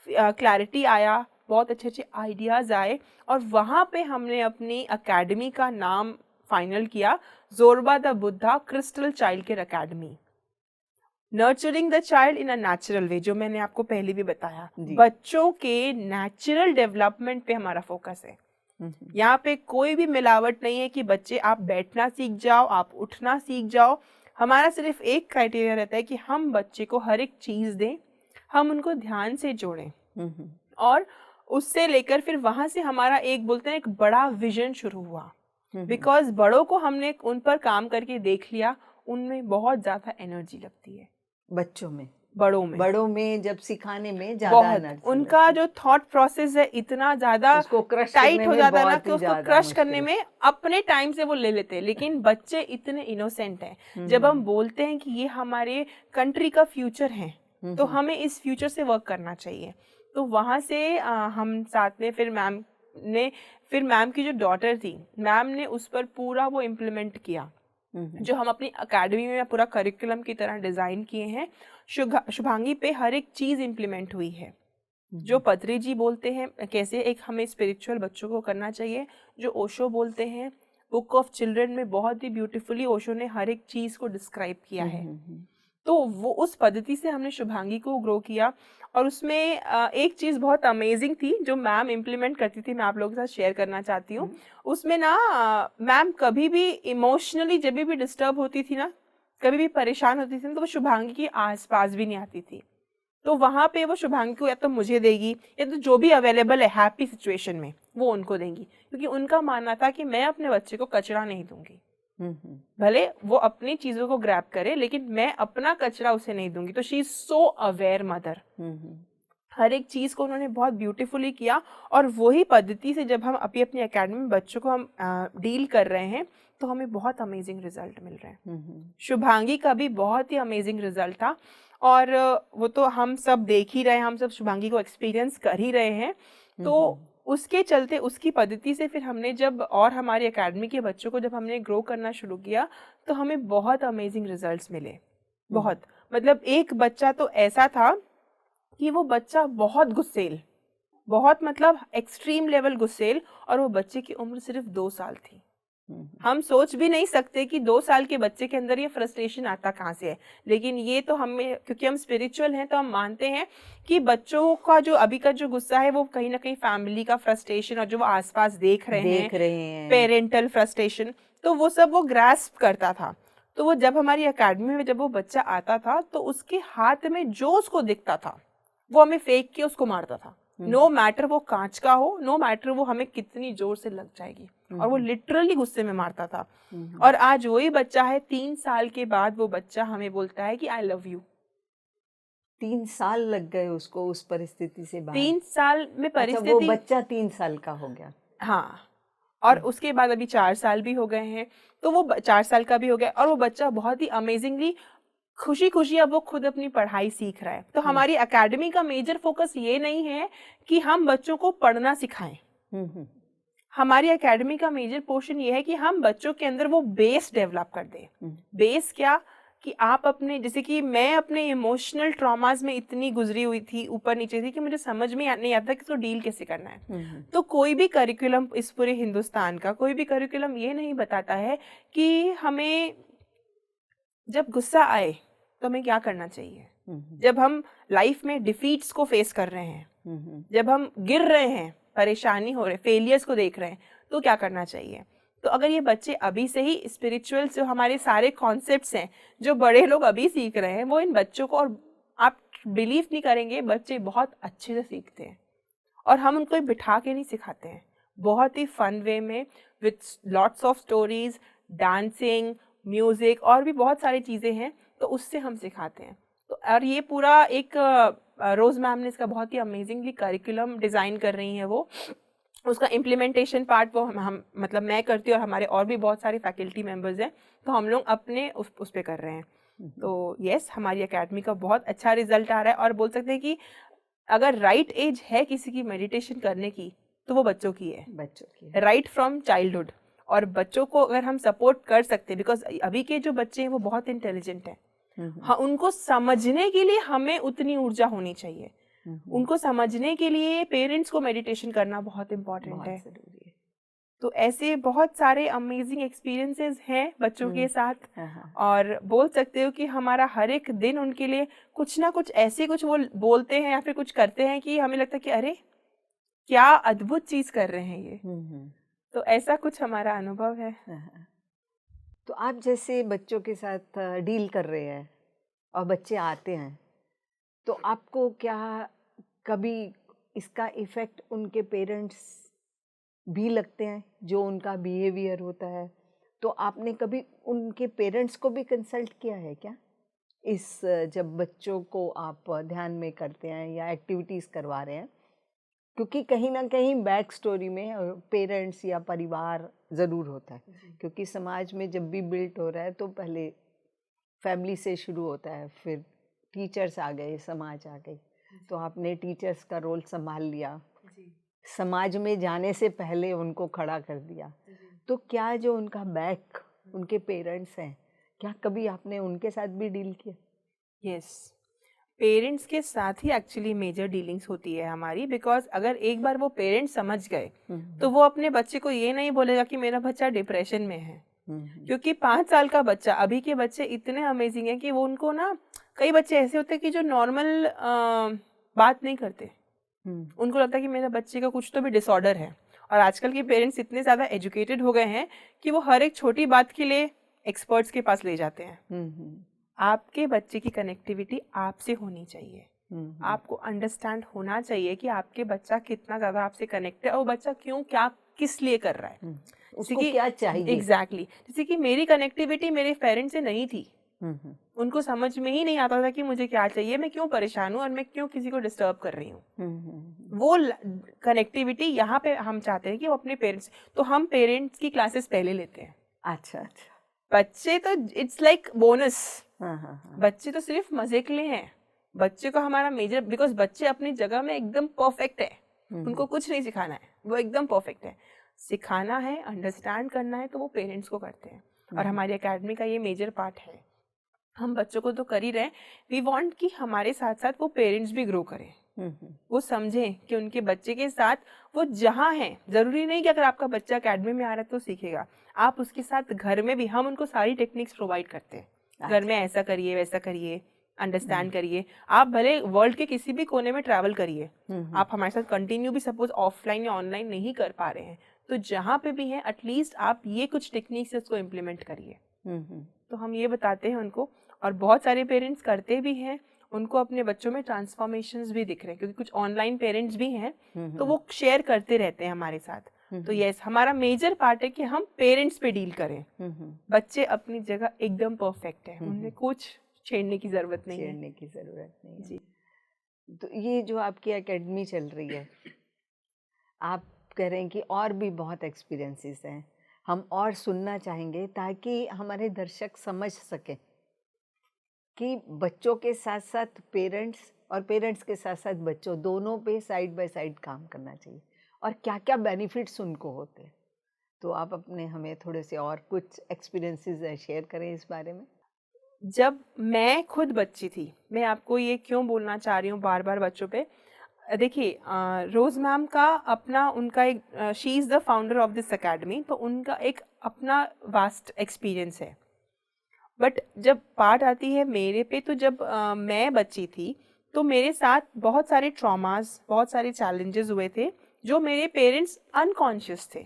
क्लैरिटी आया, बहुत अच्छे अच्छे आइडियाज़ आए और वहाँ पे हमने अपनी अकेडमी का नाम फाइनल किया, Zorba the Buddha Crystal Child Care Academy. Nurturing the child in a natural way, जो मैंने आपको पहले भी बताया, बच्चों के नेचुरल डेवलपमेंट पे हमारा फोकस है। यहाँ पे कोई भी मिलावट नहीं है कि बच्चे आप बैठना सीख जाओ, आप उठना सीख जाओ। हमारा सिर्फ एक क्राइटेरिया रहता है कि हम बच्चे को हर एक चीज़ दें, हम उनको ध्यान से जोड़ें और उससे लेकर फिर वहाँ से हमारा एक बोलते हैं एक बड़ा विजन शुरू हुआ। बिकॉज बड़ों को हमने उन पर काम करके देख लिया, उनमें बहुत ज़्यादा एनर्जी लगती है। बड़ों में जब सिखाने में ज्यादा एनर्जी, उनका जो थॉट प्रोसेस है इतना ज्यादा टाइट हो जाता है ना कि उसको क्रश करने में अपने टाइम से वो ले लेते हैं। लेकिन बच्चे इतने इनोसेंट हैं, जब हम बोलते हैं कि ये हमारे कंट्री का फ्यूचर है तो हमें इस फ्यूचर से वर्क करना चाहिए। तो वहाँ से हम साथ में फिर मैम की जो डॉटर थी, मैम ने उस पर पूरा वो इम्प्लीमेंट किया जो हम अपनी अकेडमी में पूरा करिकुलम की तरह डिज़ाइन किए हैं। शुभांगी पे हर एक चीज़ इम्प्लीमेंट हुई है। जो पत्री जी बोलते हैं कैसे एक हमें स्पिरिचुअल बच्चों को करना चाहिए, जो ओशो बोलते हैं बुक ऑफ चिल्ड्रन में बहुत ही ब्यूटीफुली ओशो ने हर एक चीज़ को डिस्क्राइब किया है। तो वो उस पद्धति से हमने शुभांगी को ग्रो किया। और उसमें एक चीज़ बहुत अमेजिंग थी जो मैम इम्प्लीमेंट करती थी, मैं आप लोगों के साथ शेयर करना चाहती हूँ। उसमें ना मैम कभी भी इमोशनली जब भी डिस्टर्ब होती थी ना, कभी भी परेशान होती थी ना, तो वो शुभांगी के आसपास भी नहीं आती थी। तो वहाँ पे वो शुभांगी को या तो मुझे देगी या तो जो भी अवेलेबल है हैप्पी सिचुएशन में वो उनको देंगी, क्योंकि उनका मानना था कि मैं अपने बच्चे को कचरा नहीं दूंगी। भले वो अपनी चीजों को ग्रैब करे लेकिन मैं अपना कचरा उसे नहीं दूंगी। तो she is so aware mother. हर एक चीज को उन्होंने बहुत ब्यूटीफुली किया और वही पद्धति से जब हम अभी अपनी एकेडमी में बच्चों को हम डील कर रहे हैं तो हमें बहुत अमेजिंग रिजल्ट मिल रहे हैं। शुभांगी का भी बहुत ही अमेजिंग रिजल्ट था और वो तो हम सब देख ही रहे हैं, हम सब शुभांगी को एक्सपीरियंस कर ही रहे हैं। तो उसके चलते उसकी पद्धति से फिर हमने जब और हमारी एकेडमी के बच्चों को जब हमने ग्रो करना शुरू किया तो हमें बहुत अमेजिंग रिजल्ट्स मिले। बहुत मतलब एक बच्चा तो ऐसा था कि वो बच्चा बहुत गुस्सेल, बहुत मतलब एक्सट्रीम लेवल गुस्सेल, और वो बच्चे की उम्र सिर्फ 2 साल थी। हम सोच भी नहीं सकते कि 2 साल के बच्चे के अंदर ये फ्रस्ट्रेशन आता कहाँ से है। लेकिन ये तो हमें, क्योंकि हम स्पिरिचुअल हैं तो हम मानते हैं कि बच्चों का जो अभी का जो गुस्सा है वो कहीं ना कहीं फैमिली का फ्रस्ट्रेशन और जो वो आसपास देख रहे हैं पेरेंटल फ्रस्ट्रेशन, तो वो सब वो ग्रास्प करता था। तो वो जब हमारी एकेडमी में जब वो बच्चा आता था तो उसके हाथ में जो उसको दिखता था वो हमें फेंक के उसको मारता था। नो मैटर वो कांच का हो, नो मैटर वो हमें कितनी जोर से लग जाएगी, और वो लिटरली गुस्से में मारता था। और आज वही बच्चा है, 3 साल के बाद वो बच्चा हमें बोलता है कि आई लव यू। 3 साल लग गए उसको उस परिस्थिति से बाहर। 3 साल में परिस्थिति, वो बच्चा 3 साल का हो गया। हाँ, और उसके बाद अभी 4 साल भी हो गए हैं, तो वो 4 साल का भी हो गया और वो बच्चा बहुत ही अमेजिंगली खुशी खुशी अब वो खुद अपनी पढ़ाई सीख रहा है। तो हमारी एकेडमी का मेजर फोकस ये नहीं है कि हम बच्चों को पढ़ना सिखाएं। हमारी एकेडमी का मेजर पोर्शन ये है कि हम बच्चों के अंदर वो बेस डेवलप कर दें। बेस क्या कि आप अपने, जैसे कि मैं अपने इमोशनल ट्रॉमास में इतनी गुजरी हुई थी, ऊपर नीचे थी, कि मुझे समझ में नहीं आता कि इसको डील कैसे करना है। तो कोई भी करिकुलम इस पूरे हिंदुस्तान का कोई भी करिकुलम ये नहीं बताता है कि हमें जब गुस्सा आए तो हमें क्या करना चाहिए, जब हम लाइफ में डिफीट्स को फेस कर रहे हैं, जब हम गिर रहे हैं, परेशानी हो रही, फेलियर्स को देख रहे हैं, तो क्या करना चाहिए। तो अगर ये बच्चे अभी से ही स्पिरिचुअल जो हमारे सारे कॉन्सेप्ट्स हैं जो बड़े लोग अभी सीख रहे हैं वो इन बच्चों को और आप बिलीव नहीं करेंगे, बच्चे बहुत अच्छे से सीखते हैं और हम उनको बिठा के नहीं सिखाते हैं, बहुत ही फन वे में with lots of stories, dancing, music और भी बहुत सारी चीज़ें हैं, तो उससे हम सिखाते हैं। तो और ये पूरा एक रोज़ मैम ने इसका बहुत ही अमेजिंगली करिकुलम डिज़ाइन कर रही हैं वो, उसका इम्प्लीमेंटेशन पार्ट वो हम मतलब मैं करती हूँ और हमारे और भी बहुत सारे फैकल्टी मेंबर्स हैं, तो हम लोग अपने उस पे कर रहे हैं। तो यस, हमारी एकेडमी का बहुत अच्छा रिजल्ट आ रहा है और बोल सकते हैं कि अगर राइट एज है किसी की मेडिटेशन करने की तो वो बच्चों की है, राइट फ्रॉम चाइल्डहुड। और बच्चों को अगर हम सपोर्ट कर सकते हैं, बिकॉज अभी के जो बच्चे हैं वो बहुत इंटेलिजेंट हैं, हाँ, उनको समझने के लिए हमें उतनी ऊर्जा होनी चाहिए। उनको समझने के लिए पेरेंट्स को मेडिटेशन करना बहुत इम्पोर्टेंट है। तो ऐसे बहुत सारे अमेजिंग एक्सपीरियंसेस हैं बच्चों के साथ, और बोल सकते हो कि हमारा हर एक दिन उनके लिए कुछ ना कुछ ऐसे कुछ वो बोलते हैं या फिर कुछ करते हैं कि हमें लगता है कि अरे क्या अद्भुत चीज कर रहे हैं ये। तो ऐसा कुछ हमारा अनुभव है। तो आप जैसे बच्चों के साथ डील कर रहे हैं और बच्चे आते हैं, तो आपको क्या कभी इसका इफेक्ट उनके पेरेंट्स भी लगते हैं, जो उनका बिहेवियर होता है? तो आपने कभी उनके पेरेंट्स को भी कंसल्ट किया है क्या इस जब बच्चों को आप ध्यान में करते हैं या एक्टिविटीज़ करवा रहे हैं? क्योंकि कहीं ना कहीं बैक स्टोरी में पेरेंट्स या परिवार ज़रूर होता है, क्योंकि समाज में जब भी बिल्ट हो रहा है तो पहले फैमिली से शुरू होता है, फिर टीचर्स आ गए, समाज आ गई। तो आपने टीचर्स का रोल संभाल लिया, समाज में जाने से पहले उनको खड़ा कर दिया। तो क्या जो उनका बैक उनके पेरेंट्स हैं, क्या कभी आपने उनके साथ भी डील किया? यस, पेरेंट्स के साथ ही एक्चुअली मेजर डीलिंग्स होती है हमारी, बिकॉज अगर एक बार वो पेरेंट्स समझ गए तो वो अपने बच्चे को ये नहीं बोलेगा कि मेरा बच्चा डिप्रेशन में है। क्योंकि 5 साल का बच्चा, अभी के बच्चे इतने अमेजिंग हैं कि वो उनको ना, कई बच्चे ऐसे होते हैं कि जो नॉर्मल बात नहीं करते, उनको लगता है कि मेरे बच्चे का कुछ तो भी डिसऑर्डर है। और आजकल के पेरेंट्स इतने ज़्यादा एजुकेटेड हो गए हैं कि वो हर एक छोटी बात के लिए एक्सपर्ट्स के पास ले जाते हैं। आपके बच्चे की कनेक्टिविटी आपसे होनी चाहिए, आपको अंडरस्टैंड होना चाहिए कि आपके बच्चा कितना ज़्यादा आपसे कनेक्ट है और बच्चा क्यों, क्या, किस लिए कर रहा है, उसको क्या चाहिए। एग्जैक्टली जैसे कि मेरी कनेक्टिविटी मेरे पेरेंट्स से नहीं थी, उनको समझ में ही नहीं आता था कि मुझे क्या चाहिए, मैं क्यों परेशान हूँ और मैं क्यों किसी को डिस्टर्ब कर रही हूँ। वो कनेक्टिविटी यहाँ पे हम चाहते हैं कि वो अपने पेरेंट्स, तो हम पेरेंट्स की क्लासेस पहले लेते हैं। अच्छा, बच्चे तो इट्स लाइक बोनस, बच्चे तो सिर्फ मजे के लिए हैं। बच्चे को हमारा मेजर, बिकॉज बच्चे अपनी जगह में एकदम परफेक्ट है, उनको कुछ नहीं सिखाना है, वो एकदम परफेक्ट है। सिखाना है, अंडरस्टैंड करना है, तो वो पेरेंट्स को करते हैं। और हमारी एकेडमी का ये मेजर पार्ट है। हम बच्चों को तो कर ही रहे हैं, वी वांट कि हमारे साथ साथ वो पेरेंट्स भी ग्रो करें, वो समझें कि उनके बच्चे के साथ वो जहाँ हैं, जरूरी नहीं कि अगर आपका बच्चा एकेडमी में आ रहा है तो सीखेगा, आप उसके साथ घर में भी, हम उनको सारी टेक्निक्स प्रोवाइड करते हैं। घर में ऐसा करिए, वैसा करिए, अंडरस्टैंड करिए। आप भले वर्ल्ड के किसी भी कोने में ट्रैवल करिए, आप हमारे साथ कंटिन्यू भी सपोज ऑफलाइन या ऑनलाइन नहीं कर पा रहे हैं, तो जहाँ पे भी हैं एटलीस्ट आप ये कुछ टेक्निक्स उसको इम्प्लीमेंट करिए। तो हम ये बताते हैं उनको, और बहुत सारे पेरेंट्स करते भी हैं, उनको अपने बच्चों में ट्रांसफॉर्मेशंस भी दिख रहे हैं, क्योंकि कुछ ऑनलाइन पेरेंट्स भी हैं, तो वो शेयर करते रहते हैं हमारे साथ। तो यस, हमारा मेजर पार्ट है कि हम पेरेंट्स पे डील करें। बच्चे अपनी जगह एकदम परफेक्ट है, उनमें कुछ छेड़ने की जरूरत नहीं है। जी। तो ये जो आपकी एकेडमी चल रही है, आप कह रहे हैं कि और भी बहुत एक्सपीरियंसेस हैं, हम और सुनना चाहेंगे ताकि हमारे दर्शक समझ सकें कि बच्चों के साथ साथ पेरेंट्स और पेरेंट्स के साथ साथ बच्चों, दोनों पे साइड बाय साइड काम करना चाहिए और क्या क्या बेनिफिट्स उनको होते हैं। तो आप अपने हमें थोड़े से और कुछ एक्सपीरियंसेस शेयर करें इस बारे में। जब मैं खुद बच्ची थी, मैं आपको ये क्यों बोलना चाह रही हूँ बार बार बच्चों पे, देखिए रोज़ मैम का अपना, उनका एक, she is the founder of this academy, तो उनका एक अपना वास्ट एक्सपीरियंस है। बट जब बात आती है मेरे पे, तो जब मैं बच्ची थी तो मेरे साथ बहुत सारे ट्रॉमास, बहुत सारे चैलेंजेस हुए थे, जो मेरे पेरेंट्स अनकॉन्शियस थे।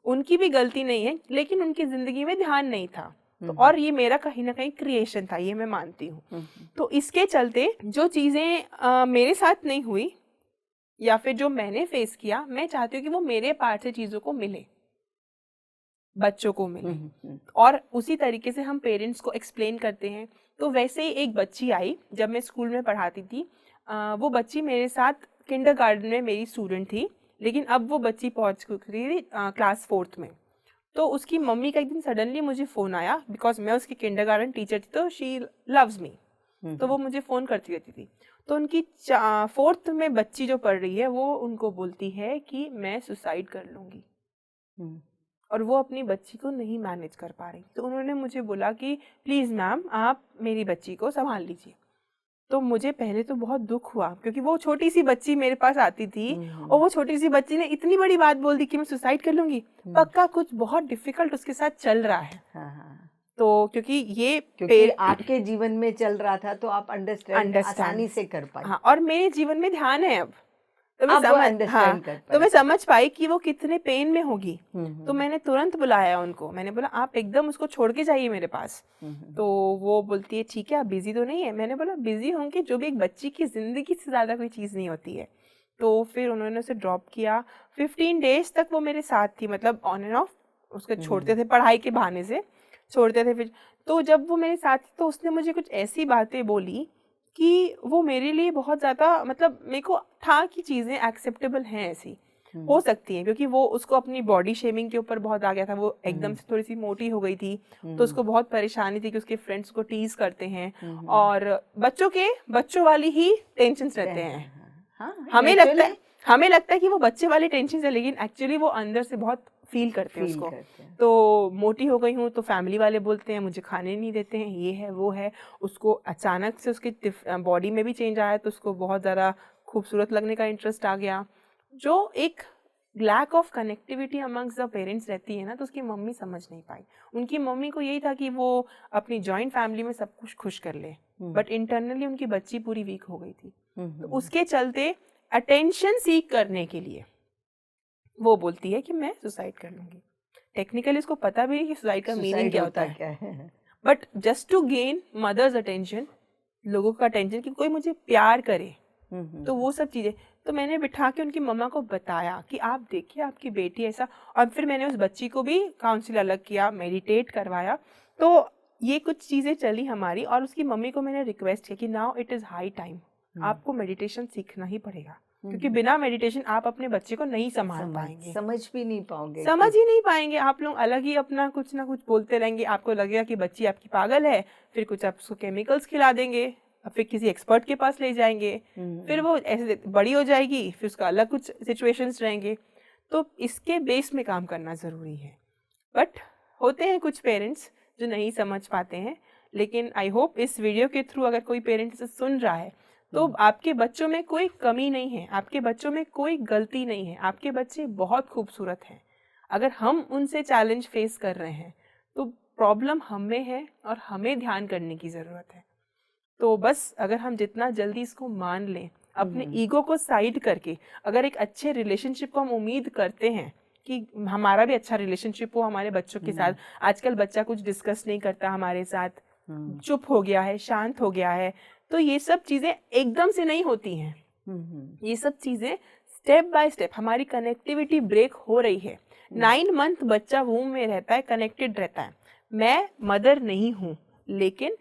उनकी भी गलती नहीं है, लेकिन उनकी ज़िंदगी में ध्यान नहीं था, तो और ये मेरा कहीं ना कहीं क्रिएशन था, ये मैं मानती हूँ। तो इसके चलते जो चीज़ें मेरे साथ नहीं हुई या फिर जो मैंने फेस किया, मैं चाहती हूँ कि वो मेरे पार्ट से चीज़ों को मिले, बच्चों को मिले, और उसी तरीके से हम पेरेंट्स को एक्सप्लेन करते हैं। तो वैसे ही एक बच्ची आई जब मैं स्कूल में पढ़ाती थी, वो बच्ची मेरे साथ किंडरगार्टन में मेरी स्टूडेंट थी, लेकिन अब वो बच्ची पहुंच चुकी थी क्लास 4th में। तो उसकी मम्मी का एक दिन सडनली मुझे फ़ोन आया, बिकॉज मैं उसकी किंडरगार्टन टीचर थी, तो शी लव्स मी, तो वो मुझे फ़ोन करती रहती थी। तो उनकी 4th में बच्ची जो पढ़ रही है, वो उनको बोलती है कि मैं सुसाइड कर लूँगी, और वो अपनी बच्ची को नहीं मैनेज कर पा रही। तो उन्होंने मुझे बोला कि प्लीज़ मैम आप मेरी बच्ची को संभाल लीजिए। तो मुझे पहले तो बहुत दुख हुआ, क्योंकि वो छोटी सी बच्ची मेरे पास आती थी और वो छोटी सी बच्ची ने इतनी बड़ी बात बोल दी कि मैं सुसाइड कर लूंगी। पक्का कुछ बहुत डिफिकल्ट उसके साथ चल रहा है। तो क्योंकि आपके जीवन में चल रहा था, तो आप अंडरस्टैंड आसानी से कर पाई। हाँ, और मेरे जीवन में ध्यान है अब, तो मैं समझ पाई कि वो कितने पेन में होगी। तो मैंने तुरंत बुलाया उनको, मैंने बोला आप एकदम उसको छोड़ के जाइए मेरे पास। तो वो बोलती है ठीक है, आप बिजी तो नहीं है? मैंने बोला बिजी होंगे, जो भी एक बच्ची की जिंदगी से ज्यादा कोई चीज नहीं होती है। तो फिर उन्होंने उसे ड्रॉप किया। 15 डेज तक वो मेरे साथ थी, मतलब ऑन एंड ऑफ उसको छोड़ते थे, पढ़ाई के बहाने से छोड़ते थे। फिर तो जब वो मेरे साथ थी, तो उसने मुझे कुछ ऐसी बातें बोली कि वो मेरे लिए बहुत ज़्यादा, मतलब मेरे को था कि चीज़ें एक्सेप्टेबल हैं, ऐसी हो सकती हैं, क्योंकि वो उसको अपनी बॉडी शेमिंग के ऊपर बहुत आ गया था। वो एकदम से थोड़ी सी मोटी हो गई थी, तो उसको बहुत परेशानी थी कि उसके फ्रेंड्स को टीज करते हैं, और बच्चों वाली ही टेंशन रहते हैं। हमें लगता है कि वो बच्चे वाले टेंशन है, लेकिन एक्चुअली वो अंदर से बहुत फील करते हैं उसको। तो मोटी हो गई हूँ तो फैमिली वाले बोलते हैं, मुझे खाने नहीं देते हैं, ये है वो है। उसको अचानक से उसकी बॉडी में भी चेंज आया, तो उसको बहुत ज़्यादा खूबसूरत लगने का इंटरेस्ट आ गया। जो एक lack of connectivity amongst the parents रहती है ना, तो उसकी मम्मी समझ नहीं पाई। उनकी मम्मी को यही था कि वो अपनी जॉइंट फैमिली में सब कुछ खुश कर ले, बट इंटरनली उनकी बच्ची पूरी वीक हो गई थी। तो उसके चलते अटेंशन सीख करने के लिए वो बोलती है कि मैं सुसाइड कर लूंगी। टेक्निकली उसको पता भी नहीं कि सुसाइड का मीनिंग क्या होता है, but just to gain mother's attention, लोगों का अटेंशन, कि कोई मुझे प्यार करे। तो वो सब चीजें, तो मैंने बिठा के उनकी मम्मा को बताया कि आप देखिए आपकी बेटी ऐसा। और फिर मैंने उस बच्ची को भी काउंसिल अलग किया, मेडिटेट करवाया। तो ये कुछ चीजें चली हमारी, और उसकी मम्मी को मैंने रिक्वेस्ट किया कि now it is high time, आपको मेडिटेशन सीखना ही पड़ेगा, क्योंकि बिना मेडिटेशन आप अपने बच्चे को नहीं संभाल पाएंगे, समझ ही नहीं पाएंगे। आप लोग अलग ही अपना कुछ ना कुछ बोलते रहेंगे, आपको लगेगा कि बच्ची आपकी पागल है, फिर कुछ आप उसको केमिकल्स खिला देंगे, फिर किसी एक्सपर्ट के पास ले जाएंगे, फिर वो ऐसे बड़ी हो जाएगी, फिर उसका अलग कुछ सिचुएशंस रहेंगे। तो इसके बेस में काम करना ज़रूरी है। बट होते हैं कुछ पेरेंट्स जो नहीं समझ पाते हैं, लेकिन आई होप इस वीडियो के थ्रू अगर कोई पेरेंट्स सुन रहा है, तो आपके बच्चों में कोई कमी नहीं है, आपके बच्चों में कोई गलती नहीं है, आपके बच्चे बहुत खूबसूरत हैं। अगर हम उनसे चैलेंज फेस कर रहे हैं, तो प्रॉब्लम हम में है और हमें ध्यान करने की ज़रूरत है। तो बस अगर हम जितना जल्दी इसको मान लें, अपने ईगो को साइड करके, अगर एक अच्छे रिलेशनशिप को हम उम्मीद करते हैं कि हमारा भी अच्छा रिलेशनशिप हो हमारे बच्चों के साथ। आजकल बच्चा कुछ डिस्कस नहीं करता हमारे साथ, चुप हो गया है, शांत हो गया है। तो ये सब चीज़ें एकदम से नहीं होती हैं। ये सब चीज़ें स्टेप बाय स्टेप, हमारी कनेक्टिविटी ब्रेक हो रही है। 9 मंथ बच्चा वूम में रहता है, कनेक्टेड रहता है। मैं मदर नहीं हूँ, लेकिन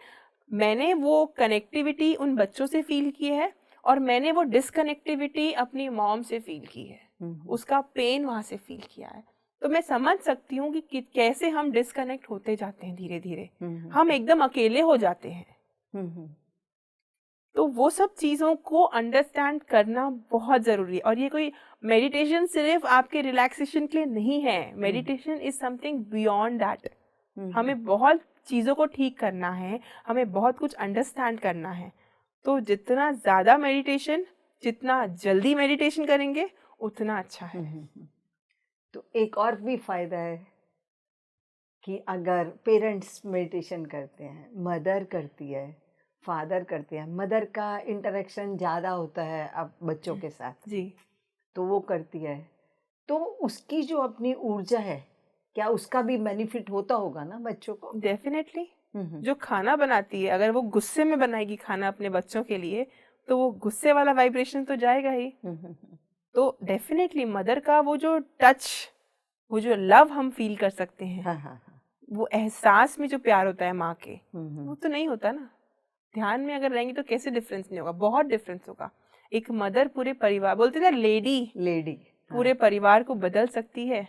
मैंने वो कनेक्टिविटी उन बच्चों से फील की है, और मैंने वो डिसकनेक्टिविटी अपनी मॉम से फील की है, उसका पेन वहाँ से फील किया है। तो मैं समझ सकती हूँ कि कैसे हम डिसकनेक्ट होते जाते हैं, धीरे धीरे हम एकदम अकेले हो जाते हैं। तो वो सब चीज़ों को अंडरस्टैंड करना बहुत ज़रूरी है। और ये कोई मेडिटेशन सिर्फ आपके रिलैक्सेशन के लिए नहीं है, meditation is something beyond that. हमें बहुत चीज़ों को ठीक करना है, हमें बहुत कुछ अंडरस्टैंड करना है। तो जितना ज़्यादा मेडिटेशन, जितना जल्दी मेडिटेशन करेंगे, उतना अच्छा है। तो एक और भी फायदा है कि अगर पेरेंट्स मेडिटेशन करते हैं, मदर करती है, फादर करते हैं, मदर का इंटरेक्शन ज़्यादा होता है अब बच्चों के साथ जी, तो वो करती है, तो उसकी जो अपनी ऊर्जा है, क्या उसका भी बेनिफिट होता होगा ना बच्चों को? डेफिनेटली। जो खाना बनाती है अगर वो गुस्से में बनाएगी खाना अपने बच्चों के लिए तो वो गुस्से वाला वाइब्रेशन तो जाएगा ही। तो डेफिनेटली मदर का वो जो टच, वो जो लव हम फील कर सकते हैं, हाँ हाँ हाँ। वो एहसास में जो प्यार होता है माँ के, हम्म। वो तो नहीं होता ना। ध्यान में अगर रहेंगे तो कैसे डिफरेंस नहीं होगा, बहुत डिफरेंस होगा। एक मदर पूरे परिवार, बोलते ना लेडी पूरे परिवार को बदल सकती है,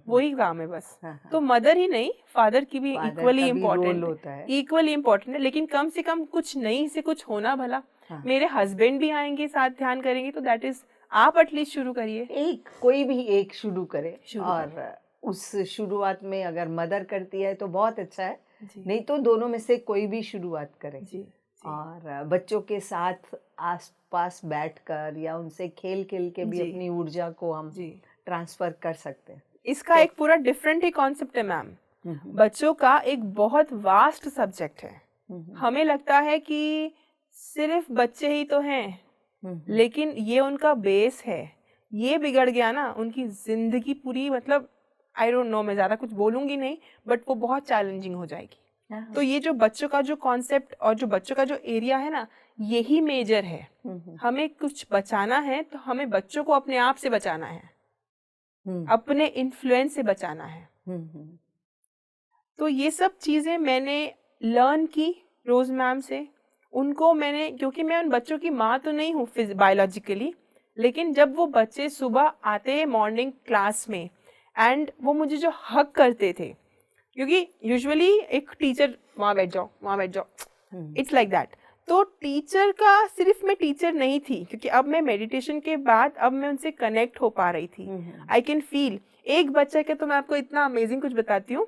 वही काम है बस। तो मदर ही नहीं, फादर की भी इक्वली इम्पोर्टेंट है, लेकिन कम से कम कुछ नहीं से कुछ होना भला। मेरे हस्बैंड भी आएंगे साथ ध्यान करेंगे तो दैट इज, आप एटलीस्ट शुरू करिए, कोई भी एक शुरू करे। और उस शुरुआत में अगर मदर करती है तो बहुत अच्छा है, नहीं तो दोनों में से कोई भी शुरुआत करे। जी। और बच्चों के साथ आसपास बैठकर या उनसे खेल खेल के भी अपनी ऊर्जा को हम ट्रांसफर कर सकते हैं। इसका एक पूरा डिफरेंट ही कॉन्सेप्ट है मैम। बच्चों का एक बहुत वास्ट सब्जेक्ट है। हमें लगता है कि सिर्फ बच्चे ही तो हैं, लेकिन ये उनका बेस है। ये बिगड़ गया ना उनकी जिंदगी पूरी, मतलब आई डोंट नो, मैं ज़्यादा कुछ बोलूँगी नहीं, बट वो बहुत चैलेंजिंग हो जाएगी। तो ये जो बच्चों का जो कॉन्सेप्ट और जो बच्चों का जो एरिया है ना, यही मेजर है। हमें कुछ बचाना है तो हमें बच्चों को अपने आप से बचाना है, अपने इन्फ्लुएंस से बचाना है। तो ये सब चीज़ें मैंने लर्न की रोज मैम से। उनको मैंने, क्योंकि मैं उन बच्चों की माँ तो नहीं हूँ बायोलॉजिकली, लेकिन जब वो बच्चे सुबह आते हैं मॉर्निंग क्लास में एंड वो मुझे जो हक करते थे, क्योंकि यूजुअली एक टीचर वहाँ बैठ जाओ, इट्स लाइक दैट। तो टीचर का सिर्फ मैं टीचर नहीं थी, क्योंकि अब मैं मेडिटेशन के बाद अब मैं उनसे कनेक्ट हो पा रही थी। I can feel. एक बच्चा के तो मैं आपको इतना अमेजिंग कुछ बताती हूँ।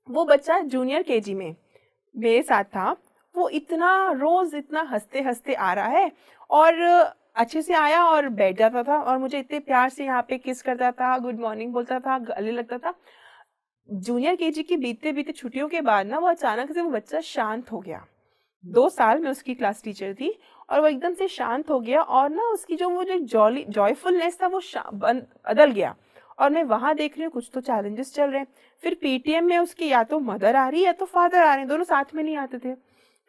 वो बच्चा जूनियर केजी में मेरे साथ था। वो रोज इतना हंसते हंसते आ रहा है और अच्छे से आया और बैठ जाता था और मुझे इतने प्यार से यहाँ पे किस करता था, गुड मॉर्निंग बोलता था, गले लगता था। जूनियर केजी की बीते बीते छुट्टियों के बाद ना वो अचानक से वो बच्चा शांत हो गया। 2 साल में उसकी क्लास टीचर थी और वो एकदम से शांत हो गया और ना उसकी जो वो जो जॉयफुलनेस था वो बदल गया। और मैं वहाँ देख रही हूँ कुछ तो चैलेंजेस चल रहे हैं। फिर पीटीएम में उसकी या तो मदर आ रही है या तो फादर आ रहे हैं, दोनों साथ में नहीं आते थे।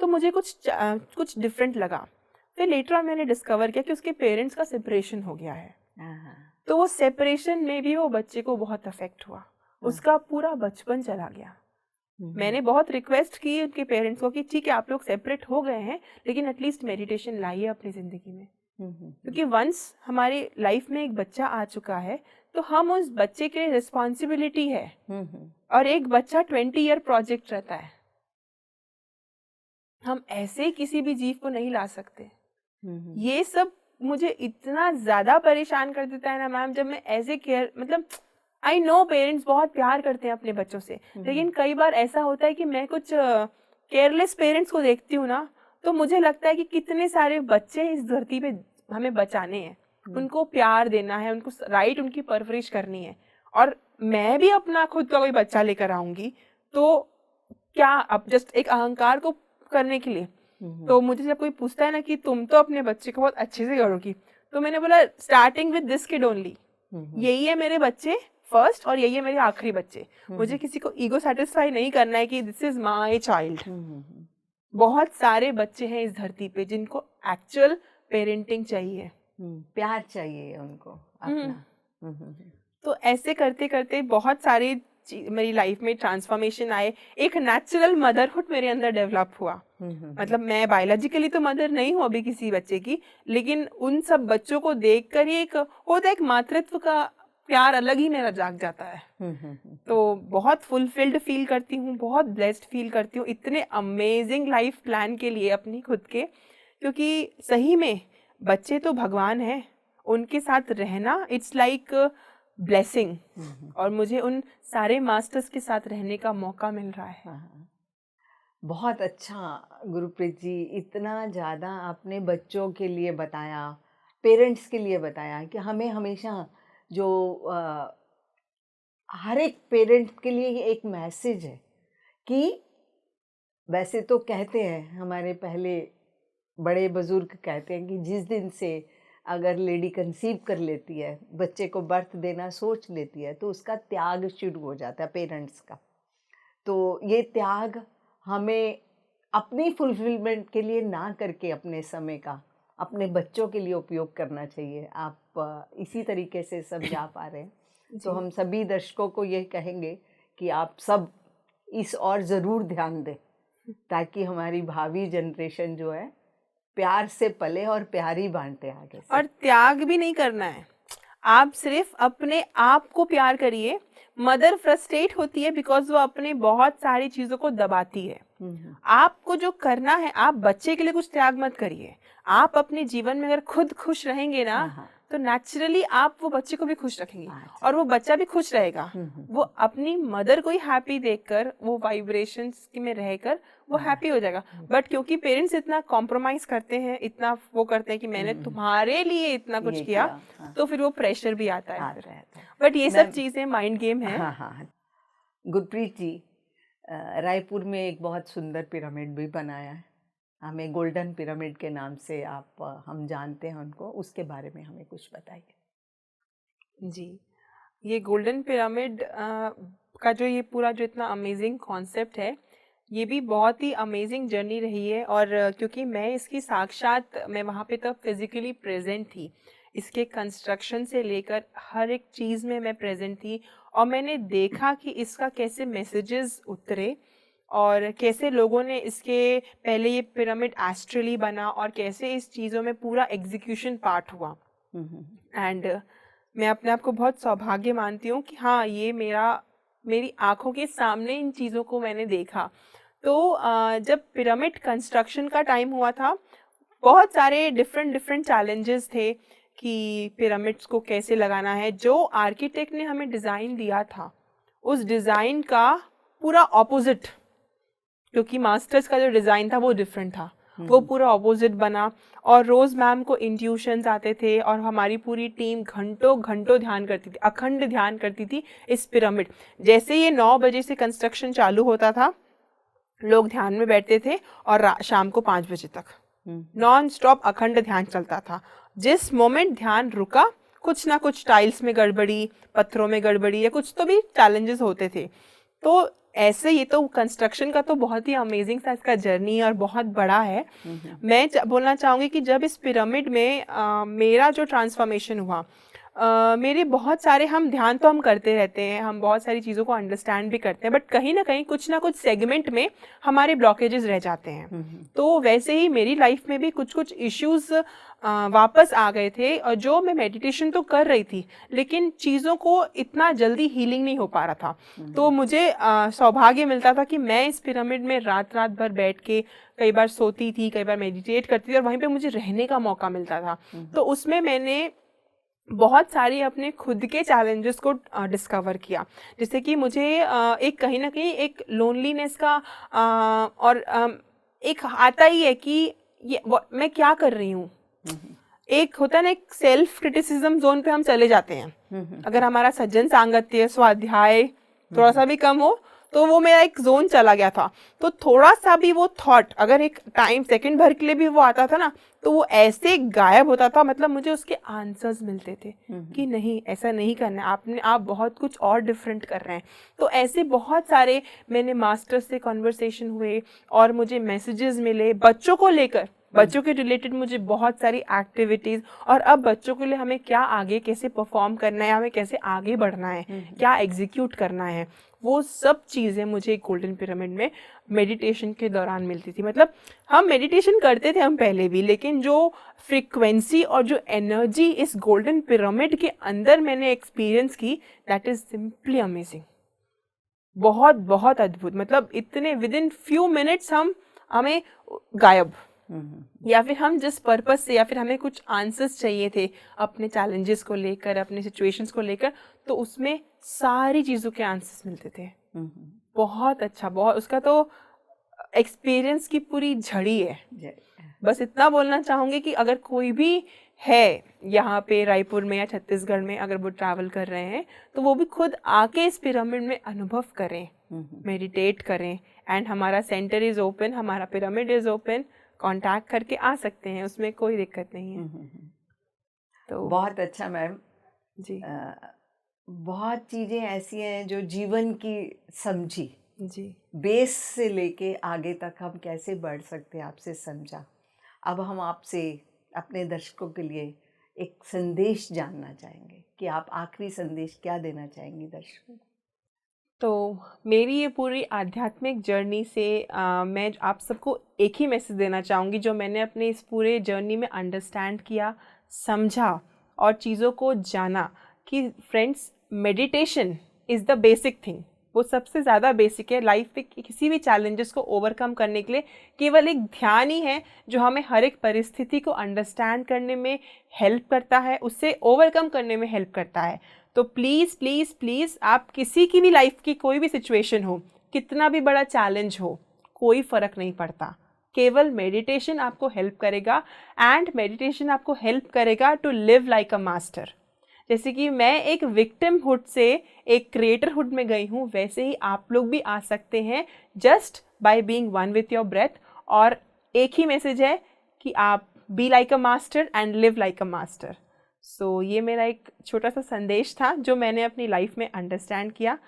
तो मुझे कुछ डिफरेंट लगा। फिर लेटर ऑन मैंने डिस्कवर किया कि उसके पेरेंट्स का सेपरेशन हो गया है। तो वो सेपरेशन में भी वो बच्चे को बहुत अफेक्ट हुआ, उसका पूरा बचपन चला गया। मैंने बहुत रिक्वेस्ट की उनके पेरेंट्स को कि ठीक है आप लोग सेपरेट हो गए हैं, लेकिन एटलीस्ट मेडिटेशन लाइए अपनी जिंदगी में। क्योंकि वंस हमारे लाइफ में एक बच्चा आ चुका है तो हम उस बच्चे के रिस्पॉन्सिबिलिटी है। और एक बच्चा 20 ईयर प्रोजेक्ट रहता है, हम ऐसे किसी भी जीव को नहीं ला सकते। ये सब मुझे इतना ज्यादा परेशान कर देता है ना मैम, जब मैं ऐसे मतलब आई नो पेरेंट्स बहुत प्यार करते हैं अपने बच्चों से, लेकिन कई बार ऐसा होता है कि मैं कुछ केयरलेस पेरेंट्स को देखती हूँ ना, तो मुझे लगता है कि कितने सारे बच्चे इस धरती पे हमें बचाने हैं, उनको प्यार देना है, उनको राइट उनकी परवरिश करनी है। और मैं भी अपना खुद का कोई बच्चा लेकर आऊंगी तो क्या, अब जस्ट एक अहंकार को करने के लिए। तो मुझे जब कोई पूछता है ना कि तुम तो अपने बच्चे को बहुत अच्छे से करोगी, तो मैंने बोला starting with this kid only, यही है मेरे बच्चे फर्स्ट और यही है मेरे आखिरी बच्चे। मुझे किसी को ईगो सेटिस्फाई नहीं करना है कि दिस इज माय चाइल्ड। बहुत सारे बच्चे हैं इस धरती पे जिनको एक्चुअल पेरेंटिंग चाहिए, प्यार चाहिए उनको अपना। तो ऐसे करते करते बहुत सारे मेरी लाइफ में ट्रांसफॉर्मेशन आए। एक नेचुरल मदरहुड मेरे अंदर डेवलप हुआ। मतलब मैं बायोलॉजिकली तो मदर नहीं हूँ अभी किसी बच्चे की, लेकिन उन सब बच्चों को देखकर ही एक होता है, एक मातृत्व का प्यार अलग ही मेरा जाग जाता है। तो बहुत फुलफिल्ड फील करती हूँ, बहुत ब्लेस्ड फील करती हूँ इतने अमेजिंग लाइफ प्लान के लिए अपनी खुद के, क्योंकि सही में बच्चे तो भगवान हैं, उनके साथ रहना इट्स लाइक ब्लेसिंग। और मुझे उन सारे मास्टर्स के साथ रहने का मौका मिल रहा है। बहुत अच्छा गुरप्रीत जी, इतना ज़्यादा आपने बच्चों के लिए बताया, पेरेंट्स के लिए बताया कि हमें हमेशा जो हर एक पेरेंट के लिए ये एक मैसेज है कि वैसे तो कहते हैं, हमारे पहले बड़े बुजुर्ग कहते हैं कि जिस दिन से अगर लेडी कंसीव कर लेती है, बच्चे को बर्थ देना सोच लेती है, तो उसका त्याग शुरू हो जाता है पेरेंट्स का। तो ये त्याग हमें अपनी फुलफिलमेंट के लिए ना करके अपने समय का अपने बच्चों के लिए उपयोग करना चाहिए। आप इसी तरीके से समझा पा रहे हैं। तो हम सभी दर्शकों को ये कहेंगे कि आप सब इस और ज़रूर ध्यान दें, ताकि हमारी भावी जनरेशन जो है प्यार से पले और प्यार ही बांटे आगे से। और त्याग भी नहीं करना है, आप सिर्फ अपने आप को प्यार करिए। मदर फ्रस्ट्रेट होती है बिकॉज वो अपने बहुत सारी चीजों को दबाती है। आपको जो करना है, आप बच्चे के लिए कुछ त्याग मत करिए। आप अपने जीवन में अगर खुद खुश रहेंगे ना, तो नेचुरली आप वो बच्चे को भी खुश रखेंगे और वो बच्चा भी खुश रहेगा। वो अपनी मदर को ही हैप्पी देखकर, वो वाइब्रेशंस में रहकर वो हैप्पी हो जाएगा। बट क्योंकि पेरेंट्स इतना कॉम्प्रोमाइज करते हैं, इतना वो करते हैं कि मैंने तुम्हारे लिए इतना कुछ किया, तो फिर वो प्रेशर भी आता है। बट ये सब चीजें माइंड गेम है। गुरप्रीत जी, रायपुर में एक बहुत सुंदर पिरामिड भी बनाया है, हमें गोल्डन पिरामिड के नाम से हम जानते हैं उनको, उसके बारे में हमें कुछ बताइए। जी, ये गोल्डन पिरामिड का जो ये पूरा जो इतना अमेजिंग कॉन्सेप्ट है, ये भी बहुत ही अमेजिंग जर्नी रही है। और क्योंकि मैं इसकी साक्षात, मैं वहाँ पे तब फिजिकली प्रेजेंट थी, इसके कंस्ट्रक्शन से लेकर हर एक चीज़ में मैं प्रेजेंट थी और मैंने देखा कि इसका कैसे मैसेजेस उतरे और कैसे लोगों ने इसके पहले ये पिरामिड एस्ट्रली बना और कैसे इस चीज़ों में पूरा एग्जीक्यूशन पार्ट हुआ। एंड मैं अपने आप को बहुत सौभाग्य मानती हूँ कि हाँ, ये मेरी आँखों के सामने इन चीज़ों को मैंने देखा। तो जब पिरामिड कंस्ट्रक्शन का टाइम हुआ था, बहुत सारे डिफरेंट चैलेंजेस थे कि पिरामिड्स को कैसे लगाना है। जो आर्किटेक्ट ने हमें डिज़ाइन दिया था, उस डिज़ाइन का पूरा ऑपोजिट, क्योंकि मास्टर्स का जो डिज़ाइन था वो डिफरेंट था, वो पूरा ऑपोजिट बना। और रोज मैम को इंट्यूशंस आते थे और हमारी पूरी टीम घंटों ध्यान करती थी, अखंड ध्यान करती थी इस पिरामिड। जैसे ये 9 बजे से कंस्ट्रक्शन चालू होता था, लोग ध्यान में बैठते थे और शाम को 5 बजे तक नॉन स्टॉप अखंड ध्यान चलता था। जिस मोमेंट ध्यान रुका, कुछ ना कुछ टाइल्स में गड़बड़ी, पत्थरों में गड़बड़ी या कुछ तो भी चैलेंजेस होते थे। तो ऐसे ये तो कंस्ट्रक्शन का तो बहुत ही अमेजिंग सा इसका जर्नी और बहुत बड़ा है। मैं बोलना चाहूँगी कि जब इस पिरामिड में मेरा जो ट्रांसफॉर्मेशन हुआ, मेरे बहुत सारे, हम ध्यान तो हम करते रहते हैं, हम बहुत सारी चीज़ों को अंडरस्टैंड भी करते हैं, बट कहीं ना कहीं कुछ ना कुछ सेगमेंट में हमारे ब्लॉकेजेस रह जाते हैं। तो वैसे ही मेरी लाइफ में भी कुछ इश्यूज वापस आ गए थे, और जो मैं मेडिटेशन तो कर रही थी लेकिन चीज़ों को इतना जल्दी हीलिंग नहीं हो पा रहा था। तो मुझे सौभाग्य मिलता था कि मैं इस पिरामिड में रात भर बैठ के कई बार सोती थी, कई बार मेडिटेट करती थी और वहीं पे मुझे रहने का मौका मिलता था। तो उसमें मैंने बहुत सारी अपने खुद के चैलेंजेस को डिस्कवर किया। जैसे कि मुझे एक कहीं ना कहीं एक लोनलीनेस का और एक आता ही है कि ये मैं क्या कर रही हूँ। एक होता है ना, एक सेल्फ क्रिटिसिज्म जोन पे हम चले जाते हैं। अगर हमारा सज्जन सांगत्य, स्वाध्याय थोड़ा सा भी कम हो, तो वो मेरा एक जोन चला गया था। तो थोड़ा सा भी वो थॉट अगर एक टाइम सेकंड भर के लिए भी वो आता था ना, तो वो ऐसे गायब होता था। मतलब मुझे उसके आंसर्स मिलते थे कि नहीं, ऐसा नहीं करना है, आप बहुत कुछ और डिफरेंट कर रहे हैं। तो ऐसे बहुत सारे मैंने मास्टर्स से कॉन्वर्सेशन हुए और मुझे मैसेजेस मिले बच्चों को लेकर, बच्चों के रिलेटेड मुझे बहुत सारी एक्टिविटीज़, और अब बच्चों के लिए हमें क्या आगे कैसे परफॉर्म करना है, हमें कैसे आगे बढ़ना है, क्या एग्जीक्यूट करना है, वो सब चीज़ें मुझे गोल्डन पिरामिड में मेडिटेशन के दौरान मिलती थी। मतलब हम मेडिटेशन करते थे हम पहले भी, लेकिन जो फ्रीक्वेंसी और जो एनर्जी इस गोल्डन पिरामिड के अंदर मैंने एक्सपीरियंस की, दैट इज़ सिंपली अमेजिंग। बहुत बहुत अद्भुत। मतलब इतने विद इन फ्यू मिनट्स हमें गायब, या फिर हम जिस पर्पस से, या फिर हमें कुछ आंसर्स चाहिए थे अपने चैलेंजेस को लेकर, अपने सिचुएशंस को लेकर, तो उसमें सारी चीज़ों के आंसर्स मिलते थे। बहुत अच्छा, बहुत, उसका तो एक्सपीरियंस की पूरी झड़ी है। बस इतना बोलना चाहूँगी कि अगर कोई भी है यहाँ पे रायपुर में या छत्तीसगढ़ में, अगर वो ट्रैवल कर रहे हैं, तो वो भी खुद आके इस पिरामिड में अनुभव करें, मेडिटेट करें। एंड हमारा सेंटर इज़ ओपन, हमारा पिरामिड इज़ ओपन, कांटेक्ट करके आ सकते हैं, उसमें कोई दिक्कत नहीं है। तो बहुत अच्छा मैम। जी बहुत चीज़ें ऐसी हैं जो जीवन की समझी, जी बेस से लेके आगे तक हम कैसे बढ़ सकते हैं आपसे समझा। अब हम आपसे अपने दर्शकों के लिए एक संदेश जानना चाहेंगे कि आप आखिरी संदेश क्या देना चाहेंगी दर्शकों को। तो मेरी ये पूरी आध्यात्मिक जर्नी से मैं आप सबको एक ही मैसेज देना चाहूँगी जो मैंने अपने इस पूरे जर्नी में अंडरस्टैंड किया, समझा और चीज़ों को जाना कि friends, meditation is the basic thing. वो सबसे ज़्यादा बेसिक है लाइफ पे किसी भी चैलेंजेस को ओवरकम करने के लिए। केवल एक ध्यान ही है जो हमें हर एक परिस्थिति को अंडरस्टैंड करने में हेल्प करता है, उससे ओवरकम करने में हेल्प करता है। तो प्लीज़ प्लीज़ प्लीज़ आप किसी की भी लाइफ की कोई भी सिचुएशन हो, कितना भी बड़ा चैलेंज हो, कोई फ़र्क नहीं पड़ता, केवल मेडिटेशन आपको हेल्प करेगा एंड मेडिटेशन आपको हेल्प करेगा to live like a master. जैसे कि मैं एक विक्टिमहुड से एक क्रिएटरहुड में गई हूँ, वैसे ही आप लोग भी आ सकते हैं just by being one with your breath. और एक ही मैसेज है कि आप be like a master and live like a master. So ये मेरा एक छोटा सा संदेश था जो मैंने अपनी लाइफ में अंडरस्टैंड किया।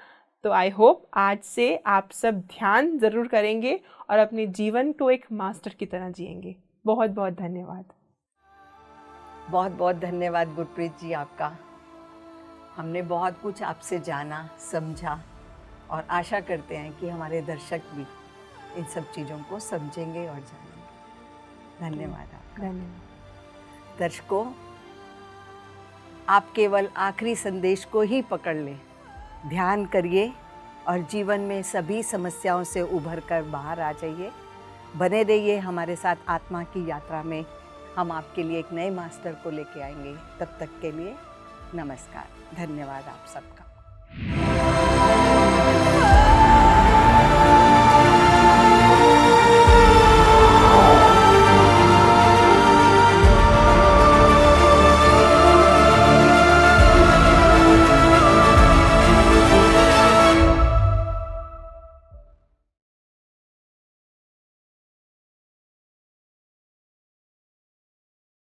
तो आई होप आज से आप सब ध्यान ज़रूर करेंगे और अपने जीवन को एक मास्टर की तरह जिएंगे। बहुत बहुत धन्यवाद। बहुत बहुत धन्यवाद गुरप्रीत जी आपका। हमने बहुत कुछ आपसे जाना, समझा और आशा करते हैं कि हमारे दर्शक भी इन सब चीज़ों को समझेंगे और जानेंगे। धन्यवाद आपका। धन्यवाद। दर्शकों, आप केवल आखिरी संदेश को ही पकड़ लें, ध्यान करिए और जीवन में सभी समस्याओं से उभर कर बाहर आ जाइए। बने रहिए हमारे साथ आत्मा की यात्रा में। हम आपके लिए एक नए मास्टर को लेके आएंगे। तब तक के लिए नमस्कार। धन्यवाद आप सबका।